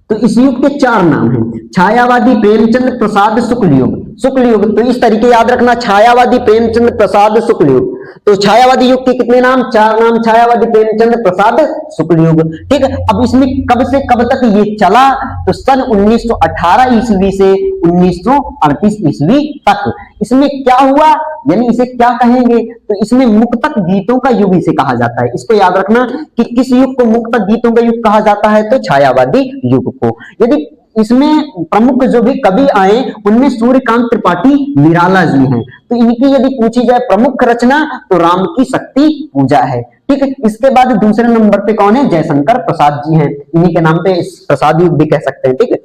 Speaker 1: तो इस युग के 4 नाम हैं, छायावादी, प्रेमचंद, प्रसाद, शुक्ल युग। शुक्ल युग तो इस तरीके याद रखना, छायावादी, प्रेमचंद, प्रसाद, शुक्ल युग। तो छायावादी युग के कितने नाम? 4 नाम, छायावादी, प्रेमचंद, प्रसाद, शुक्ल युग। ठीक, अब इसमें कब से कब तक ये चला, तो सन 1918 ईस्वी से 1938 ईस्वी तक। इसमें क्या हुआ, यानी इसे क्या कहेंगे, तो इसमें मुक्तक गीतों का युग इसे कहा जाता है। इसको याद रखना कि किस युग को मुक्तक गीतों का युग कहा जाता है, तो छायावादी युग को। यदि इसमें प्रमुख जो भी कवि आए उनमें सूर्यकांत त्रिपाठी निराला जी हैं। तो इनकी यदि पूछी जाए प्रमुख रचना तो राम की शक्ति पूजा है। ठीक है, इसके बाद दूसरे नंबर पे कौन है? जयशंकर प्रसाद जी हैं। इन्हीं के नाम पे इस प्रसाद युग भी कह सकते हैं। ठीक है,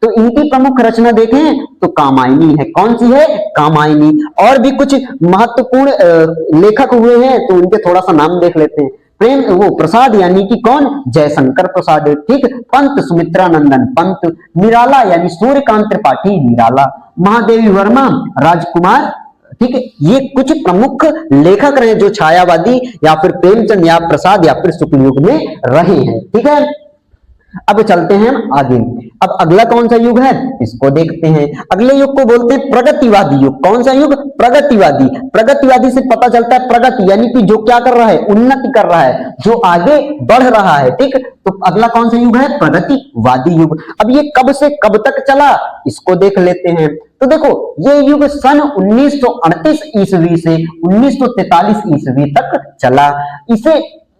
Speaker 1: तो इनकी प्रमुख रचना देखें तो कामायनी है। कौन सी है? कामायनी। और भी कुछ महत्वपूर्ण लेखक हुए हैं तो उनके थोड़ा सा नाम देख लेते हैं। प्रेम वो प्रसाद यानी कि कौन? जयशंकर प्रसाद। ठीक, पंत सुमित्रानंदन पंत, निराला यानी सूर्यकांत त्रिपाठी निराला, महादेवी वर्मा राजकुमार। ठीक है, ये कुछ प्रमुख लेखक रहे जो छायावादी या फिर प्रेमचंद या प्रसाद या फिर शुक्ल युग में रहे हैं। ठीक है, अब चलते हैं आगे। अब अगला कौन सा युग है इसको देखते हैं। अगले युग को बोलते हैं प्रगतिवादी युग। कौन सा युग? प्रगतिवादी। प्रगतिवादी से पता चलता है प्रगति यानी कि जो क्या कर रहा है? उन्नति कर रहा है, जो आगे बढ़ रहा है। ठीक, तो अगला कौन सा युग है? प्रगतिवादी युग। अब ये कब से कब तक चला इसको देख लेते हैं। तो देखो ये युग सन 1938 ईस्वी से 1943 ईस्वी तक चला।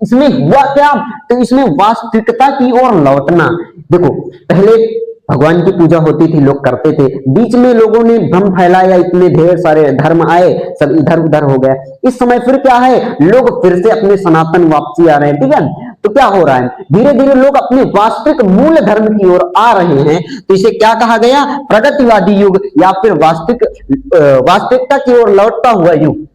Speaker 1: इसमें हुआ क्या? तो इसमें वास्तविकता की ओर लौटना। देखो पहले भगवान की पूजा होती थी, लोग करते थे, बीच में लोगों ने भ्रम फैलाया, इतने ढेर सारे धर्म आए, सब इधर उधर हो गया। इस समय फिर क्या है? लोग फिर से अपने सनातन वापसी आ रहे हैं। ठीक है, तो क्या हो रहा है? धीरे धीरे लोग अपने वास्तविक मूल धर्म की ओर आ रहे हैं। तो इसे क्या कहा गया? प्रगतिवादी युग या फिर वास्तविकता की ओर लौटता हुआ युग।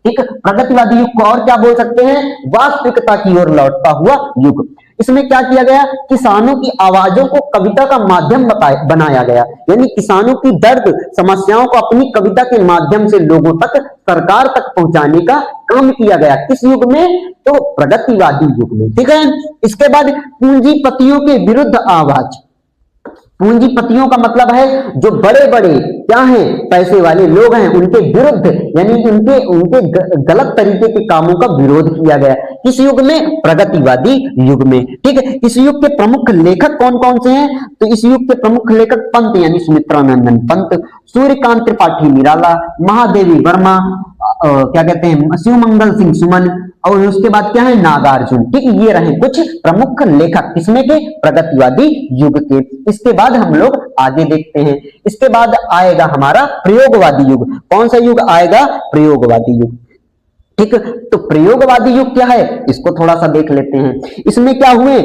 Speaker 1: ठीक, प्रगतिवादी युग को और क्या बोल सकते हैं? वास्तविकता की ओर लौटता हुआ युग। इसमें क्या किया गया? किसानों की आवाजों को कविता का माध्यम बनाया गया, यानी किसानों की दर्द समस्याओं को अपनी कविता के माध्यम से लोगों तक, सरकार तक पहुंचाने का काम किया गया। किस युग में? तो प्रगतिवादी युग में। ठीक है, इसके बाद पूंजीपतियों के विरुद्ध आवाज। पूंजीपतियों का मतलब है जो बड़े बड़े क्या हैं? पैसे वाले लोग हैं, उनके विरुद्ध यानी उनके गलत तरीके के कामों का विरोध किया गया। किस युग में? प्रगतिवादी युग में। ठीक है, इस युग के प्रमुख लेखक कौन कौन से हैं? तो इस युग के प्रमुख लेखक पंत यानी सुमित्रानंदन पंत, सूर्यकांत त्रिपाठी निराला, महादेवी वर्मा, क्या कहते हैं, शिवमंगल सिंह सुमन, और उसके बाद क्या है? नागार्जुन। ठीक, ये रहे कुछ प्रमुख लेखक किसमें के? प्रगतिवादी युग के। इसके बाद हम लोग आगे देखते हैं। इसके बाद आएगा हमारा प्रयोगवादी युग। कौन सा युग आएगा? प्रयोगवादी युग। ठीक, तो प्रयोगवादी युग क्या है इसको थोड़ा सा देख लेते हैं। इसमें क्या हुए?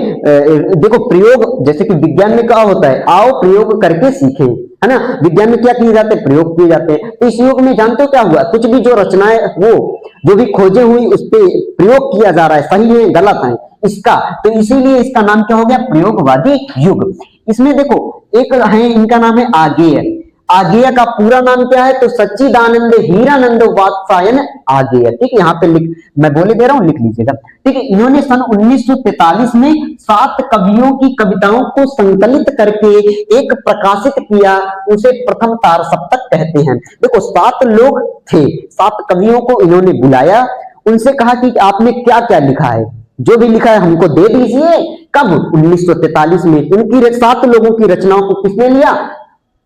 Speaker 1: देखो प्रयोग जैसे कि विज्ञान में क्या होता है? आओ प्रयोग करके सीखें, है ना। विज्ञान में क्या किए जाते हैं? प्रयोग किए जाते हैं। तो इस युग में जानते हो क्या हुआ? कुछ भी जो रचनाएं वो जो भी खोजे हुई उस पर प्रयोग किया जा रहा है, सही है गलत है इसका, तो इसीलिए इसका नाम क्या हो गया? प्रयोगवादी युग। इसमें देखो एक है, इनका नाम है आगेय। आगेय का पूरा नाम क्या है? तो सच्चिदानंद हीरानंद वात्सायन आगेय। ठीक है, यहाँ पे मैं बोले दे रहा हूँ, लिख लीजिएगा। ठीक है, इन्होंने सन 1943 में 7 कवियों की कविताओं को संकलित करके एक प्रकाशित किया, उसे प्रथम तार सप्तक कहते हैं। देखो 7 लोग थे, 7 कवियों को इन्होंने बुलाया, उनसे कहा कि आपने क्या क्या लिखा है, जो भी लिखा है हमको दे दीजिए। कब? 1943 में। उनकी 7 लोगों की रचनाओं को किसने लिया?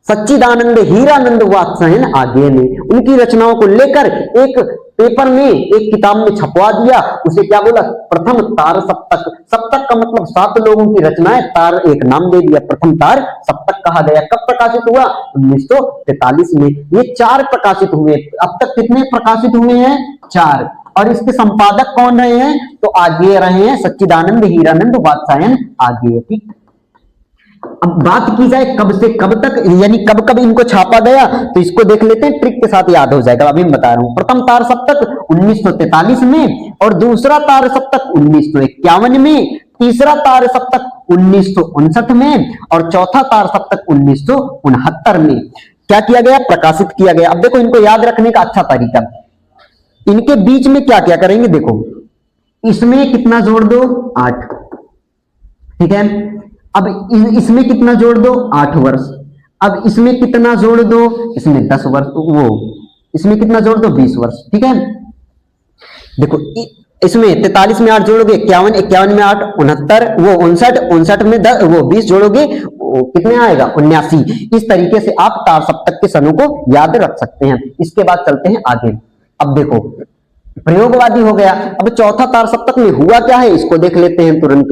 Speaker 1: सच्चिदानंद हीरानंद वात्सायन आगेय ने उनकी रचनाओं को लेकर एक पेपर में, एक किताब में छपवा दिया। उसे क्या बोला? प्रथम तार सप्तक। सप्तक का मतलब 7 लोगों की रचनाएं, तार एक नाम दे दिया, प्रथम तार सप्तक कहा गया। कब प्रकाशित हुआ? 1943 में। ये 4 प्रकाशित हुए। अब तक कितने प्रकाशित हुए हैं? 4। और इसके संपादक कौन रहे हैं? तो आगेय रहे हैं, सच्चिदानंद हीरानंद वात्सायन आगेय। ठीक, अब बात की जाए कब से कब तक, यानी कब कब इनको छापा गया, तो इसको देख लेते हैं, ट्रिक के साथ याद हो जाएगा। अभी मैं बता रहा हूं। प्रथम तार सप्तक 1943 में, और दूसरा तार सप्तक 1951 में, तीसरा तार सप्तक 1959 में, और चौथा तार सप्तक 1969 में क्या किया गया? प्रकाशित किया गया। अब देखो इनको याद रखने का अच्छा तरीका, इनके बीच में क्या क्या करेंगे। देखो इसमें कितना जोड़ दो? 8। ठीक है, अब इसमें कितना जोड़ दो? 8 वर्ष। अब इसमें कितना जोड़ दो? इसमें 10 वर्ष, इसमें कितना जोड़ दो? 20 वर्ष। ठीक है, देखो इसमें 43 में 8 जोड़ोगे 51, 51 में 8 69, वो 59, 59 में 10, वो 20 जोड़ोगे, कितने आएगा? 79। इस तरीके से आप तार सप्तक के सनों को याद रख सकते हैं। इसके बाद चलते हैं आगे। अब देखो प्रयोगवादी हो गया, अब चौथा तार सप्तक में हुआ क्या है इसको देख लेते हैं तुरंत।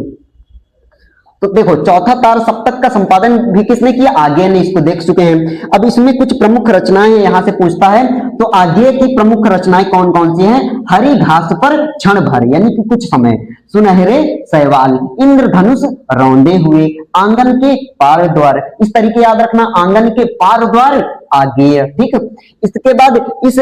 Speaker 1: तो देखो चौथा तार सप्तक का संपादन भी किसने किया, आगे ने, इसको देख चुके हैं। अब इसमें कुछ प्रमुख रचनाएं हैं, यहां से पूछता है, तो आगे की प्रमुख रचनाएं कौन कौन सी हैं, हरी घास पर क्षण भर यानी कि कुछ समय, सुनहरे शैवाल, इंद्रधनुष रौंदे हुए, आंगन के पार द्वार, इस तरीके याद रखना, आंगन के पार द्वार आगे, ठीक। इसके बाद इस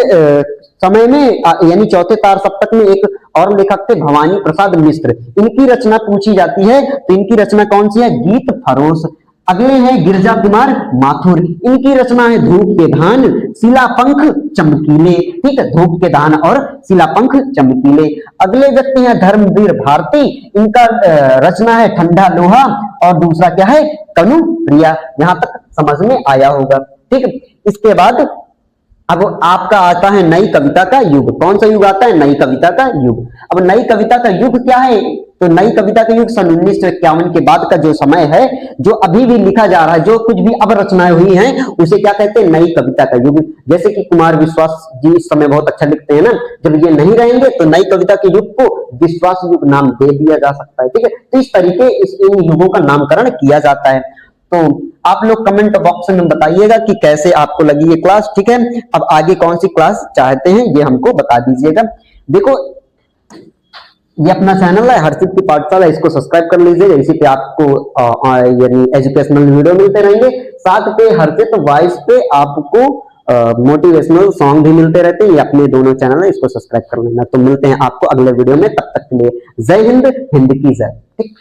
Speaker 1: समय में यानी चौथे तार सप्तक में एक और लेखक थे भवानी प्रसाद मिश्र, इनकी रचना पूछी जाती है, तो इनकी रचना कौन सी है, गीत फरोश। अगले हैं गिरजा कुमार माथुर, इनकी रचना है धूप के धान शिलापंख चमकीले, ठीक है, धूप के धान और शिलापंख चमकीले। अगले व्यक्ति हैं धर्मवीर भारती, इनका रचना है ठंडा लोहा, और दूसरा क्या है, कनु प्रिया। यहां तक समझ में आया होगा, ठीक। इसके बाद अब आपका आता है नई कविता का युग। कौन सा युग आता है, नई कविता का युग। अब नई कविता का युग क्या है, तो नई कविता का युग सन 1951 के बाद का जो समय है, जो अभी भी लिखा जा रहा है, जो कुछ भी अब रचनाएं हुई हैं, उसे क्या कहते हैं, नई कविता का युग। जैसे कि कुमार विश्वास जी इस समय बहुत अच्छा लिखते हैं ना, जब ये नहीं रहेंगे तो नई कविता के युग को विश्वास युग नाम दे दिया जा सकता है, ठीक है। तो इस तरीके इन युगों का नामकरण किया जाता है। तो आप लोग कमेंट बॉक्स में बताइएगा कि कैसे आपको लगी ये क्लास, ठीक है। अब आगे कौन सी क्लास चाहते हैं ये हमको बता दीजिएगा। देखो ये अपना चैनल है हर्षित की पाठशाला, इसको सब्सक्राइब कर लीजिएगा, इसी पे आपको यानी एजुकेशनल वीडियो मिलते रहेंगे। साथ पे हर्षित वॉइस पे आपको मोटिवेशनल सॉन्ग भी मिलते रहते हैं, ये अपने दोनों चैनल है, इसको सब्सक्राइब कर लेना। तो मिलते हैं आपको अगले वीडियो में, तब तक के लिए जय हिंद, हिंद की जय, ठीक।